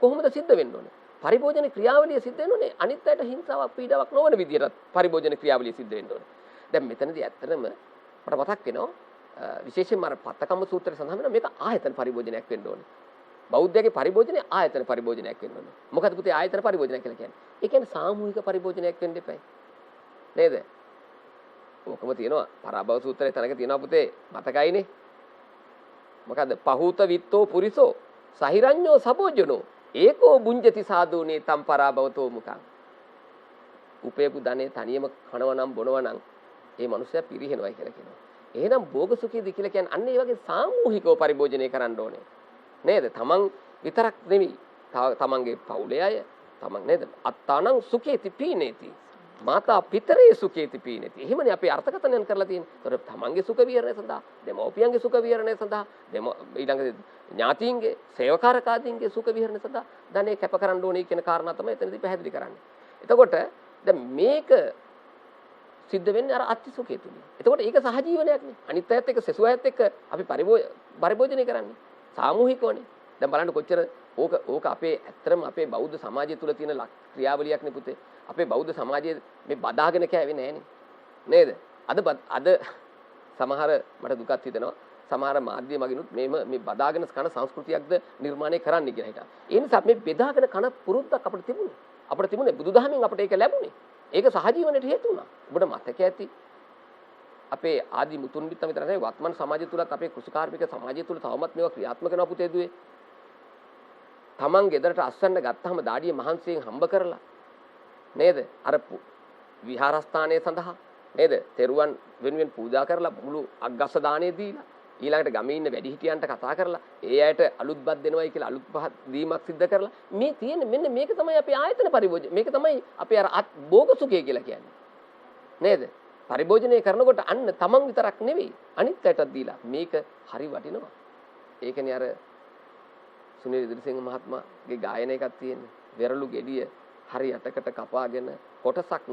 කොහොමද සිද්ධ වෙන්න ඕනේ? පරිභෝජන ක්‍රියාවලිය සිද්ධ වෙන්නේ අනිත් අයට හිංසාවක් පීඩාවක් නොවන විදිහට පරිභෝජන ක්‍රියාවලිය සිද්ධ වෙන්න ඕනේ. දැන් මෙතනදී ඇත්තටම මට මතක් වෙනවා විශේෂයෙන්ම අර පත්තකම්ම සූත්‍රයේ සඳහන් වෙනවා මේක ආයතන පරිභෝජනයක් වෙන්න ඕනේ. බෞද්ධයාගේ පරිභෝජනය ආයතන පරිභෝජනයක් වෙන්න ඕනේ. මොකද පුතේ ආයතන පරිභෝජනය කියලා කියන්නේ? ඒ කියන්නේ සාමූහික පරිභෝජනයක් වෙන්න එපයි. නේද? ඔකම තියෙනවා පරාභව සූත්‍රයේ තනක තියෙනවා පුතේ මතකයිනේ. මොකද්ද? පහූත විත්තෝ පුරිසෝ සහිරඤ්ඤෝ සබෝජනෝ ඒකෝ බුඤ්ජති සාදුනේ තම් පරාභවතෝ මුඛං. උපේපු ධනේ තනියම කනවනම් බොනවනම් ඒ මනුස්සයා පිරිහෙනවයි කියලා කියනවා. එහෙනම් භෝග සුඛයද කියලා කියන්නේ අන්න ඒ වගේ සාමූහිකව පරිභෝජනය කරන්න ඕනේ. නේද? තමන් විතරක් නෙවෙයි. තමන්ගේ පවුලේ අය, තමන් නේද? අත්තානං සුඛේති පීනේති. මාතා පිතරේ සුඛේති පීනේති. එහෙමනේ අපේ අර්ථකථනයන් කරලා තියෙන්නේ. ඒතර තමන්ගේ සුඛ විහරණය සඳහා, දෙමෝපියන්ගේ සුඛ විහරණය සඳහා, ඊළඟ ඥාතීන්ගේ, සේවකාරකාදීන්ගේ සුඛ විහරණය සඳහා ධනෙ කැප කරන්න ඕනේ කියන කාරණා තමයි එතනදී පැහැදිලි කරන්නේ. එතකොට දැන් මේක සිද්ධ වෙන්නේ අර අත්ති සුඛය තුලින්. එතකොට ඒක සහජීවනයක් නේ. අනිත් අයත් එක්ක සෙසු අයත් එක්ක අපි පරිභෝජනය කරන්නේ. සාමූහිකවනේ. දැන් බලන්න කොච්චර ඕක අපේ ඇත්තටම අපේ බෞද්ධ සමාජය තුල තියෙන ක්‍රියාවලියක් නේ පුතේ. අපේ බෞද්ධ සමාජයේ මේ බදාගෙන කෑවේ නෑනේ. නේද? අද සමහර මට දුකක් හිතෙනවා. සමහර මාධ්‍ය මගිනුත් මේ බදාගෙන කන සංස්කෘතියක්ද නිර්මාණය කරන්න කියලා හිතා. ඒ නිසා මේ බෙදාගෙන කන පුරුද්දක් අපිට තිබුණේ. අපිට තිබුණේ බුදුදහමෙන් අපිට ඒක ලැබුණේ. ඒක සහජීවනයේ හේතු වුණා. ඔබට මතක ඇති අපේ ආදි මුතුන් මිත්තන් විතර නෙවෙයි වත්මන් සමාජය තුලත් අපේ කෘෂිකාර්මික සමාජය තුල තවමත් මේවා ක්‍රියාත්මක වෙනවා පුතේ දුවේ. තමන් ගෙදරට අස්වැන්න ගත්තාම දාඩිය මහන්සියෙන් හම්බ කරලා නේද? අර විහාරස්ථානයේ සඳහා නේද? තෙරුවන් වෙනුවෙන් පූජා කරලා මුළු අග්ගස්ස දාණය දීලා ඊළඟට ගමේ ඉන්න වැඩිහිටියන්ට කතා කරලා ඒ අයට අලුත් බත් දෙනවයි කියලා අලුත් පහත් දීමක් සිද්ධ කරලා මේ තියෙන්නේ මෙන්න මේක තමයි අපේ ආයතන පරිභෝජන. මේක තමයි අපේ අර භෝග සුඛය කියලා කියන්නේ. නේද? පරිභෝජනය කරනකොට අන්න තමන් විතරක් නෙවෙයි අනිත් අයටත් දීලා මේක හරි වටිනවා. ඒකනේ අර සුනිල් ඉදිරිසිංහ මහත්මයාගේ ගායන එකක් තියෙන්නේ. වෙරළු ගෙඩිය හරි යටකට කපාගෙන කොටසක්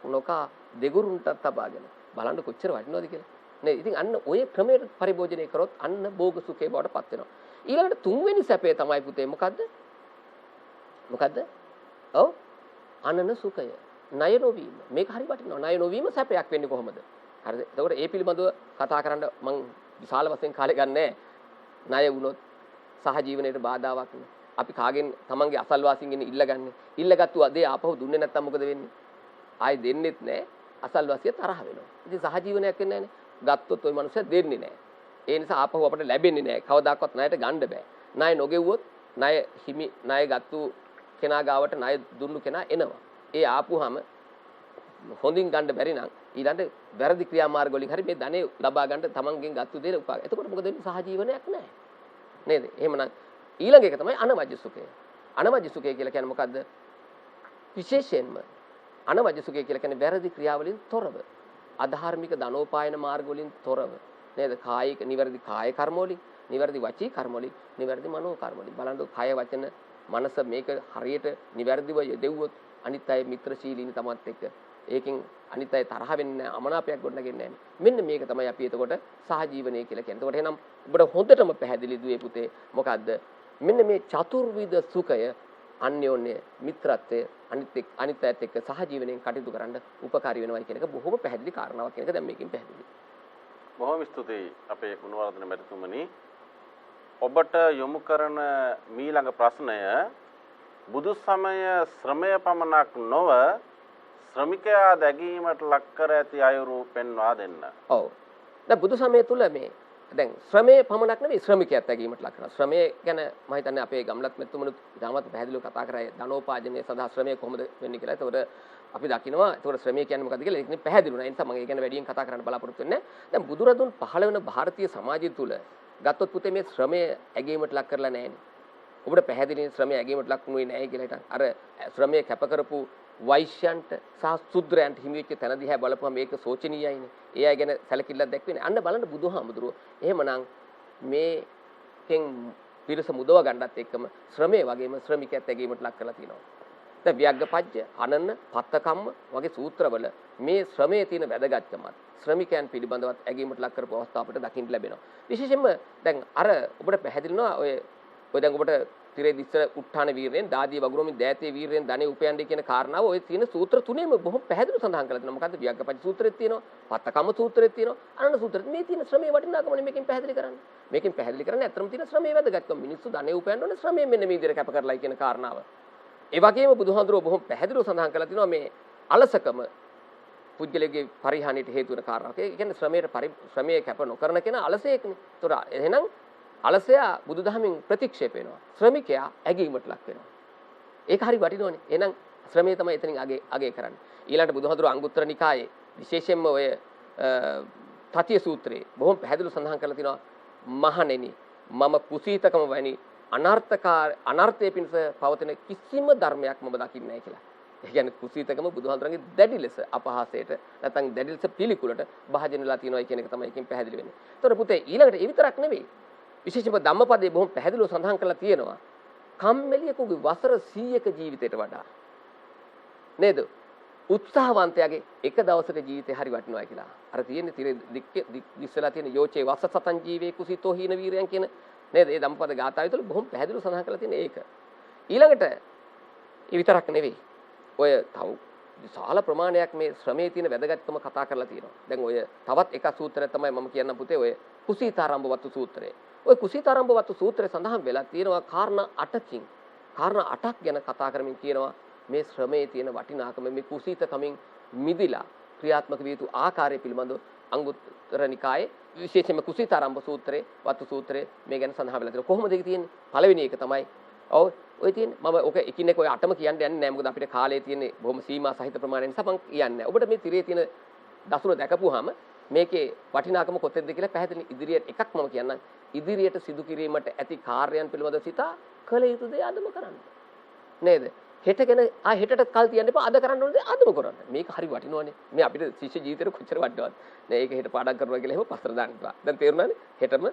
නොකා දෙගුරුන්ටත් තබාගෙන බලන්න කොච්චර වටිනවද කියලා. නේ ඉතින් අන්න ඔය ක්‍රමයට පරිභෝජනය කරොත් අන්න භෝග සුඛේ බවට පත් වෙනවා. ඊළඟට තුන්වෙනි සැපේ තමයි පුතේ මොකද්ද? ඔව් අනන සුඛය. ණය නොවීම. මේක හරි වටිනවා. ණය නොවීම සැපයක් වෙන්නේ කොහොමද? හරිද? එතකොට ඒ පිළිබඳව කතා කරන්න මම විශාල වශයෙන් කාලය ගන්නෑ. ණය වුණොත් සහජීවනයේට බාධාවක් නේ. අපි කාගෙන් තමන්ගේ අසල්වාසීන්ගෙන් ඉල්ලගන්නේ. ඉල්ලගත්තු අදේ ආපහු දුන්නේ නැත්තම් මොකද වෙන්නේ? ආයි දෙන්නෙත් නැහැ. අසල්වාසිය තරහ වෙනවා. ඉතින් සහජීවනයක් වෙන්නේ නැහනේ. ගත්තොත් ওই මනුස්සයා දෙන්නේ නැහැ. ඒ නිසා ආපහු අපිට ලැබෙන්නේ නැහැ. කවදාකවත් ණයට ගන්න බෑ. ණය නොගෙව්වොත් ණය ගත්තු කෙනා ගාවට ණය දුන්නු කෙනා එනවා. ඒ ආපුවාම හොඳින් ගන්න බැරි නම් ඊළඟට වැරදි ක්‍රියාමාර්ග වලින් හරි මේ ධනෙ ලබා ගන්න තමන්ගෙන් ගත්තු දේ උපාය. එතකොට මොකද වෙන්නේ? සහජීවනයක් නැහැ. නේද? එහෙමනම් ඊළඟ එක තමයි අනවජ්‍ය සුඛය. අනවජ්‍ය සුඛය කියලා කියන්නේ මොකද්ද? විශේෂයෙන්ම අනවජ්‍ය සුඛය කියලා කියන්නේ වැරදි ක්‍රියාවලින් තොරව, අධාර්මික ධනෝපායන මාර්ග වලින් තොරව. නේද? කායික නිවැරදි කාය කර්ම වලින්, නිවැරදි වචී කර්ම වලින්, නිවැරදි මනෝ කර්ම වලින්. බලන්න කය වචන මනස මේක හරියට නිවැරදිව යෙදුවොත් අනිත් අය මිත්‍රශීලීනි තමත් එක්ක. ඒකෙන් අනිත් අය තරහ වෙන්නේ නැහැ, අමනාපයක් ගොඩනගෙන්නේ නැහැ. මෙන්න මේක තමයි අපි එතකොට සහජීවනය කියලා කියන්නේ. එතකොට එහෙනම් ඔබට හොඳටම පැහැදිලි දුවේ පුතේ මොකද්ද? මෙන්න මේ චතුර්විධ සුඛය අන්‍යෝන්‍ය මිත්‍රත්වය අනිත් අයත් එක්ක සහජීවනයෙන් කටයුතු කරන්න උපකාරී වෙනවා කියන එක බොහොම පැහැදිලි කාරණාවක් කියන එක දැන් මේකෙන් පැහැදිලි. බොහොම ස්තුතියි අපේ ගුණවර්ධන මැතිතුමනි. ඔබට යොමු කරන මීළඟ ප්‍රශ්නය බුදු සමය ශ්‍රමය පමණක් නොව ශ්‍රමිකයා දැකීමට ලක් කර ඇති අයුරු පෙන්වා දෙන්න. ඔව්. දැන් බුදු සමය තුල මේ දැන් ශ්‍රමයේ පමණක් නෙවෙයි ශ්‍රමිකයාත් දැකීමට ලක් කරනවා. ශ්‍රමය ගැන මම හිතන්නේ අපේ ගම්ලත් මෙතුමනුත් ඉතාමත් පැහැදිලිව කතා කරා ධනෝපාර්ජනය සඳහා ශ්‍රමය කොහොමද වෙන්නේ කියලා. ඒතකොට අපි දකිනවා ඒතකොට ශ්‍රමය කියන්නේ මොකක්ද කියලා ඒකනේ පැහැදිලි වුණා. ඒ නිසා මම ඒ ගැන වැඩියෙන් කතා කරන්න බලාපොරොත්තු වෙන්නේ නැහැ. දැන් බුදුරදුන් පහළ වෙන ಭಾರತೀಯ සමාජය තුල ගත්තොත් පුතේ මේ ශ්‍රමය ඇගීමට ලක් කරලා නැහැනේ. ඔබට පැහැදිලි ශ්‍රමය ඇගීමට ලක් වුණේ නැහැ කියලා හිතන්න. අර ශ්‍රමය කැප කරපු වෛශ්‍යයන්ට සහ ශුද්‍රයන්ට හිමි වෙච්ච තැන දිහා බලපුවම මේක සෝචනීයයිනේ. ඒ අය ගැන සැලකිල්ලක් දැක්වෙන්නේ. අන්න බලන්න බුදුහාමුදුරුවෝ. එහෙමනම් මේකෙන් පිරිස මුදව ගන්නත් එක්කම ශ්‍රමයේ වගේම ශ්‍රමිකයත් ඇගීමට ලක් කරලා තියෙනවා. දැන් ව්‍යග්ගපජ්ජ, අනන්න, පත්තකම්ම වගේ සූත්‍රවල මේ ශ්‍රමයේ තියෙන වැදගත්කමත් ශ්‍රමිකයන් පිළිබඳවත් ඇගීමට ලක් කරපු අවස්ථා අපිට දකින්න ලැබෙනවා. විශේෂයෙන්ම දැන් අර ඔබට පැහැදිලිනවා ඔය දැන් ඔබට තිරේ දිස්ස උත්ථාන වීරයෙන්, දාදී වගුරුමින් දෑතේ වීරයෙන් ධනෙ උපයන්නේ කියන කාරණාව ඔය තියෙන සූත්‍ර තුනේම බොහොම පැහැදිලිව සඳහන් කරලා තියෙනවා. මොකද්ද? ව්‍යග්ගපජ්ජ සූත්‍රෙත් තියෙනවා, පත්තකම්ම සූත්‍රෙත් තියෙනවා, අනන්න සූත්‍රෙත්. මේ තියෙන ශ්‍රමයේ වටිනාකමනේ මේකෙන් පැහැදිලි කරන්නේ. මේකෙන් පැහැදිලි කරන්නේ අත්‍තරම තියෙන ශ්‍රමයේ වැදගත්කම. මිනිස්සු ධනෙ උපයන්න ඕනේ ශ්‍රමයෙන් මෙන්න මේ විදිහට කැප කරලායි කියන කාරණාව. ඒ වගේම බුදුහාඳුරෝ බොහොම පැහැදිලිව සඳහන් කරලා තිනවා මේ අලසකම පුද්ගලයේ පරිහානියට හේතු වෙන කාරණාවක්. ඒ කියන්නේ ශ්‍රමයේ කැප නොකරන කෙනා අලසයෙක්නේ. ඒතොර එහෙනම් අලසයා බුදුදහමින් ප්‍රතික්ෂේප වෙනවා. ශ්‍රමිකයා ඇගීමට ලක් වෙනවා. ඒක හරි වටිනවනේ. එහෙනම් ශ්‍රමයේ තමයි එතනින් අගේ කරන්නේ. ඊළඟට බුදුහාඳුරෝ අංගුත්තර නිකායේ විශේෂයෙන්ම ඔය තතිය සූත්‍රයේ බොහොම පැහැදිලිව සඳහන් කරලා තිනවා මහණෙනි මම කුසීතකම වැනි අනර්ථයේ පිණිස පවතින කිසිම ධර්මයක් මම දකින්නේ නැහැ කියලා. ඒ කියන්නේ කුසීතකම බුදුහාඳුරන්ගේ දැඩි ලෙස අපහාසයට නැත්නම් දැඩි ලෙස පිළිකුලට භාජන වෙලා තියෙනවා කියන එක තමයි එකෙන් පැහැදිලි වෙන්නේ. ඒතකොට පුතේ ඊළඟට ඒ විතරක් නෙවෙයි. විශේෂයෙන්ම ධම්මපදයේ බොහොම පැහැදිලිව සඳහන් කරලා තියෙනවා කම්මැලියෙකුගේ වසර 100ක ජීවිතයට වඩා නේද? උත්සාහවන්තයාගේ එක දවසක ජීවිතේ හරි වටිනවා කියලා. අර තියෙන්නේ තිර දිස්සලා තියෙන යෝචේ වස්ස සතන් ජීවේ කුසිතෝ හීන වීරයන් කියන නේද? ඒ ධම්මපද ගාථාව තුළ බොහොම පැහැදිලිව සඳහන් කරලා තියෙන ඒක. ඊළඟට ඒ විතරක් නෙවෙයි. ඔය තව විශාල ප්‍රමාණයක් මේ ශ්‍රමයේ තියෙන වැදගත්කම කතා කරලා තියෙනවා. දැන් ඔය තවත් එක සූත්‍රයක් තමයි මම කියන්නම් පුතේ ඔය කුසීතාරම්භවත්තු සූත්‍රය. ඔය කුසීතාරම්භවත්තු සූත්‍රයේ සඳහන් වෙලා තියෙනවා කාරණා 8ක් ගැන කතා කරමින් කියනවා මේ ශ්‍රමයේ තියෙන වටිනාකම මේ කුසීතකමින් මිදිලා ක්‍රියාත්මක විය යුතු ආකාරය පිළිබඳව අංගුත්තර නිකායේ විශේෂයෙන්ම කුසීතාරම්භ සූත්‍රයේ වත්තු සූත්‍රයේ මේ ගැන සඳහන් වෙලා තියෙනවා. කොහොමද ඒක තියෙන්නේ? පළවෙනි එක තමයි ඔය තියෙන්නේ මම ඔක එකිනෙක ඔය 8ම කියන්න යන්නේ නැහැ. මොකද අපිට කාලය තියෙන්නේ බොහොම සීමා සහිත ප්‍රමාණය නිසා මම කියන්නේ නැහැ. ඔබට මේ තිරේ තියෙන දසුන දැකපුවාම මේකේ වටිනාකම කොතෙන්ද කියලා පැහැදිලි ඉදිරියට එකක් මම කියන්නම්. ඉදිරියට සිදු කිරීමට ඇති කාර්යයන් පිළිබඳව සිතා කළ යුතු දේ අදම කරන්න. නේද? හෙට ගැන හෙටට කල් තියන්න එපා. අද කරන්න ඕනේ දේ අදම කරන්න. මේක හරි වටිනවනේ. මේ අපිට ශිෂ්‍ය ජීවිතේට කොච්චර වටිනවද? නේ ඒක හෙට පාඩම් කරනවා කියලා එහෙම පස්සට දාන්න එපා. දැන් තේරුණානේ? හෙටම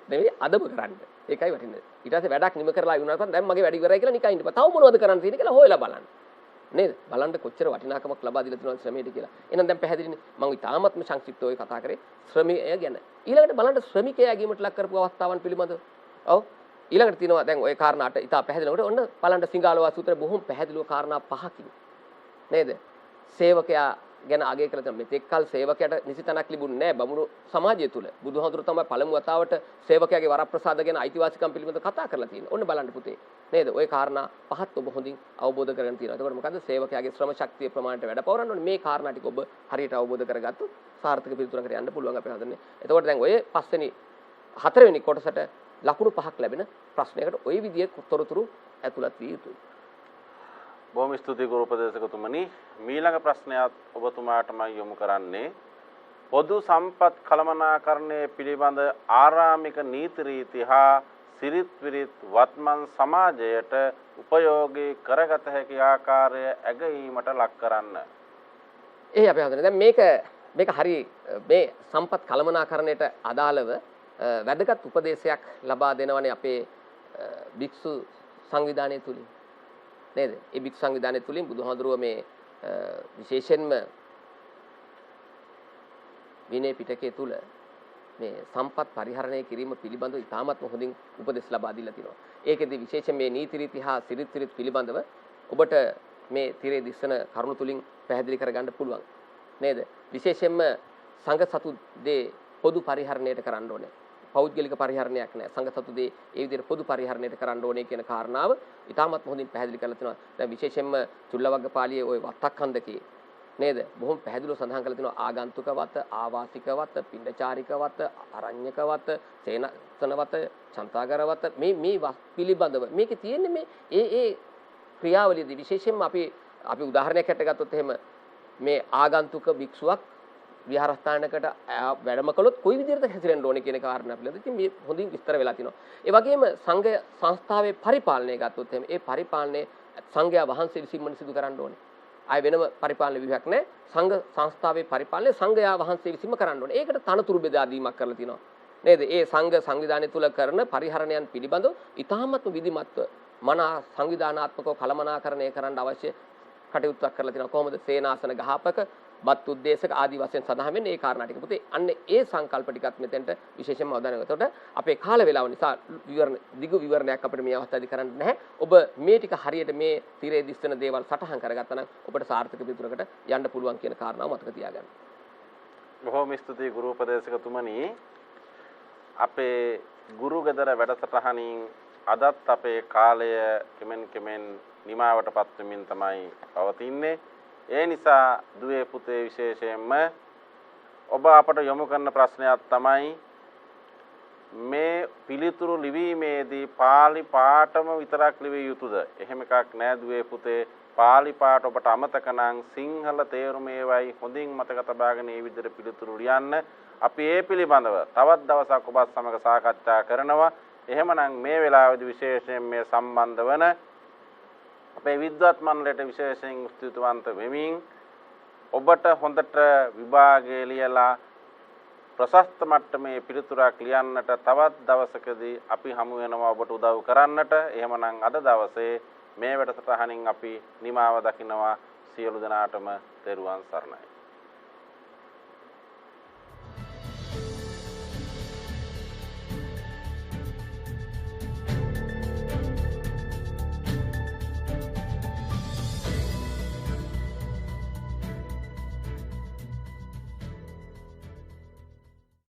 නෙවෙයි අදම කරන්න. ඒකයි වටින්නේ. ඊට පස්සේ වැඩක් නිම කරලා ඉවරනකොට දැන් මගේ වැඩ ඉවරයි කියලා නිකන් ඉඳපන්. තව මොනවද කරන්න තියෙන්නේ කියලා හොයලා බලන්න. නේද? බලන්න කොච්චර වටිනාකමක් ලබා දීලා තියෙනවද ශ්‍රමයට කියලා. එහෙනම් දැන් පැහැදිලිනේ. මම ඊටාත්ම සංක්ෂිප්තව කතා කරේ ශ්‍රමය ගැන. ඊළඟට බලන්න ශ්‍රමිකයා ඇගීමට ලක් කරපු අවස්ථාවන් පිළිබඳව. ඔව්. ඊළඟට තියෙනවා දැන් ওই කාරණා 8 ඉතා පැහැදිලිවට ඔන්න බලන්න සිංහාලවා සූත්‍රයේ බොහොම පැහැදිලිව කාරණා 5කින්. නේද? සේවකයා ගැන අගය කළ තමයි මෙතෙක් කල සේවකයාට නිසි තැනක් ලැබුණේ නැහැ බමුණු සමාජය තුල. බුදුහාමුදුරුවෝ තමයි පළමු වතාවට සේවකයාගේ වරප්‍රසාද ගැන අයිතිවාසිකම් පිළිබඳව කතා කරලා තියෙන්නේ. ඔන්න බලන්න පුතේ. නේද? ওই කාරණා පහත් ඔබ හොඳින් අවබෝධ කරගන්න තියෙනවා. එතකොට මොකද්ද? සේවකයාගේ ශ්‍රම ශක්තිය ප්‍රමාණයට වැඩ පවරන්න ඕනේ. මේ කාරණා ටික ඔබ හරියට අවබෝධ කරගත්තොත් සාර්ථක පිළිතුරකට යන්න පුළුවන් අපේ හදන්නේ. එතකොට දැන් ඔය හතරවෙනි කොටසට ලකුණු 5ක් ලැබෙන ප්‍රශ්නයකට ওই විදිහේ තොරතුරු ඇතුළත් විය යුතුයි. බොහොම ස්තුතියි ගුරු උපදේශකතුමනි. මීළඟ ප්‍රශ්නයත් ඔබතුමාටම යොමු කරන්නේ පොදු සම්පත් කළමනාකරණය පිළිබඳ ආරාමික නීති රීති හා සිරිත් විරිත් වත්මන් සමාජයට උපයෝගී කරගත හැකි ආකාරය ඇගීමට ලක් කරන්න. අපි හඳුනන දැන් මේක හරි මේ සම්පත් කළමනාකරණයට අදාළව වැදගත් උපදේශයක් ලබා දෙනවනේ අපේ භික්ෂු සංවිධානය තුලින්. නේද? ඒ භික්ෂු සංවිධානය තුලින් බුදුහාඳුරුව මේ විශේෂයෙන්ම විනය පිටකයේ තුල මේ සම්පත් පරිහරණය කිරීම පිළිබඳව ඉතාමත්ම හොඳින් උපදෙස් ලබා දීලා තිනවා. ඒකෙදි විශේෂයෙන් මේ නීති රීති හා සිරිත් විරිත් පිළිබඳව ඔබට මේ තිරේ දිස්සන කරුණු තුලින් පැහැදිලි කරගන්න පුළුවන්. නේද? විශේෂයෙන්ම සංඝ සතු දේ පොදු පරිහරණයට කරන්න ඕනේ. පෞද්ගලික පරිහරණයක් නෑ. සංඝ සතු දේ ඒ විදිහට පොදු පරිහරණයට කරන්න ඕනේ කියන කාරණාව ඉතාමත් හොඳින් පැහැදිලි කරලා තිනවා. දැන් විශේෂයෙන්ම චුල්ලවග්ගපාළියේ ওই වත්තක්ඛන්දකේ නේද? බොහොම පැහැදිලිව සඳහන් කරලා තිනවා ආගන්තුක වත, ආවාසික වත, පිණ්ඩචාරික වත, අරඤ්‍යක වත, සේනසන වත, චන්තාගර වත මේ පිළිබඳව මේකේ තියෙන්නේ මේ ඒ ක්‍රියාවලියදී විශේෂයෙන්ම අපි උදාහරණයක් හැට ගත්තොත් එහෙම මේ ආගන්තුක භික්ෂුවක් විහාරස්ථානයකට වැඩම කළොත් කොයි විදිහටද හැසිරෙන්න ඕනේ කියන කාරණා පිළිබඳව ඉතින් මේ හොඳින් විස්තර වෙලා තිනවා. ඒ වගේම සංඝ සංස්ථාවේ පරිපාලනය ගත්තොත් එහෙම ඒ පරිපාලනය සංඝයා වහන්සේ විසින්ම සිදු කරන්න ඕනේ. ආය වෙනම පරිපාලන විභාගයක් නැහැ. සංඝ සංස්ථාවේ පරිපාලනය සංඝයා වහන්සේ විසින්ම කරන්න ඕනේ. ඒකට තනතුරු බෙදා දීමක් කරලා තිනවා. නේද? ඒ සංඝ සංවිධානය තුල කරන පරිහරණයන් පිළිබඳව ඉතාමත්ම විධිමත්ව මනා සංවිධානාත්මකව කළමනාකරණය කරන්න අවශ්‍ය කටයුත්තක් කරලා තිනවා. කොහොමද සේනාසන ගහපක බත් උද්දේශක ආදි වශයෙන් සඳහන් වෙන්නේ ඒ කාරණා ටික. පුතේ අන්න ඒ සංකල්ප ටිකත් මෙතෙන්ට විශේෂයෙන්ම අවධානය යොමු. එතකොට අපේ කාල වේලාව නිසා දිගු විවරණයක් අපිට මේ අවස්ථාවේදී කරන්න නැහැ. ඔබ මේ ටික හරියට මේ තිරේ දිස්වන දේවල් සටහන් කරගත්තා නම් ඔබට සාර්ථක පිළිතුරකට යන්න පුළුවන් කියන කාරණාව මතක තියාගන්න. බොහොම ස්තුතියි ගුරු උපදේශකතුමනි. අපේ ගුරු ගෙදර වැඩසටහනින් අදත් අපේ කාලය කෙමෙන් නිමාවටපත් වෙමින් තමයි පවතින්නේ. ඒ නිසා දුවේ පුතේ විශේෂයෙන්ම ඔබ අපට යොමු කරන ප්‍රශ්නයක් තමයි මේ පිළිතුරු ලිවීමේදී පාලි පාඨම විතරක් ලිවිය යුතුද? එහෙම එකක් නෑ දුවේ පුතේ. පාලි පාඨ ඔබට අමතක නම් සිංහල තේරුමේවයි හොඳින් මතක තබාගෙන මේ විදිහට පිළිතුරු ලියන්න. අපි ඒ පිළිබඳව තවත් දවසක් ඔබත් සමග සාකච්ඡා කරනවා. එහෙමනම් මේ වෙලාවේදී විශේෂයෙන් මේ සම්බන්ධ වන අපේ විද්වත් මණ්ඩලයට විශේෂයෙන් ස්තුතිවන්ත වෙමින් ඔබට හොඳට විභාගය ලියලා ප්‍රශස්ත මට්ටමේ පිළිතුරක් ලියන්නට තවත් දවසකදී අපි හමු වෙනවා ඔබට උදව් කරන්නට. එහෙමනම් අද දවසේ මේ වැඩසටහනින් අපි නිමාව දකිනවා. සියලු දෙනාටම තෙරුවන් සරණයි.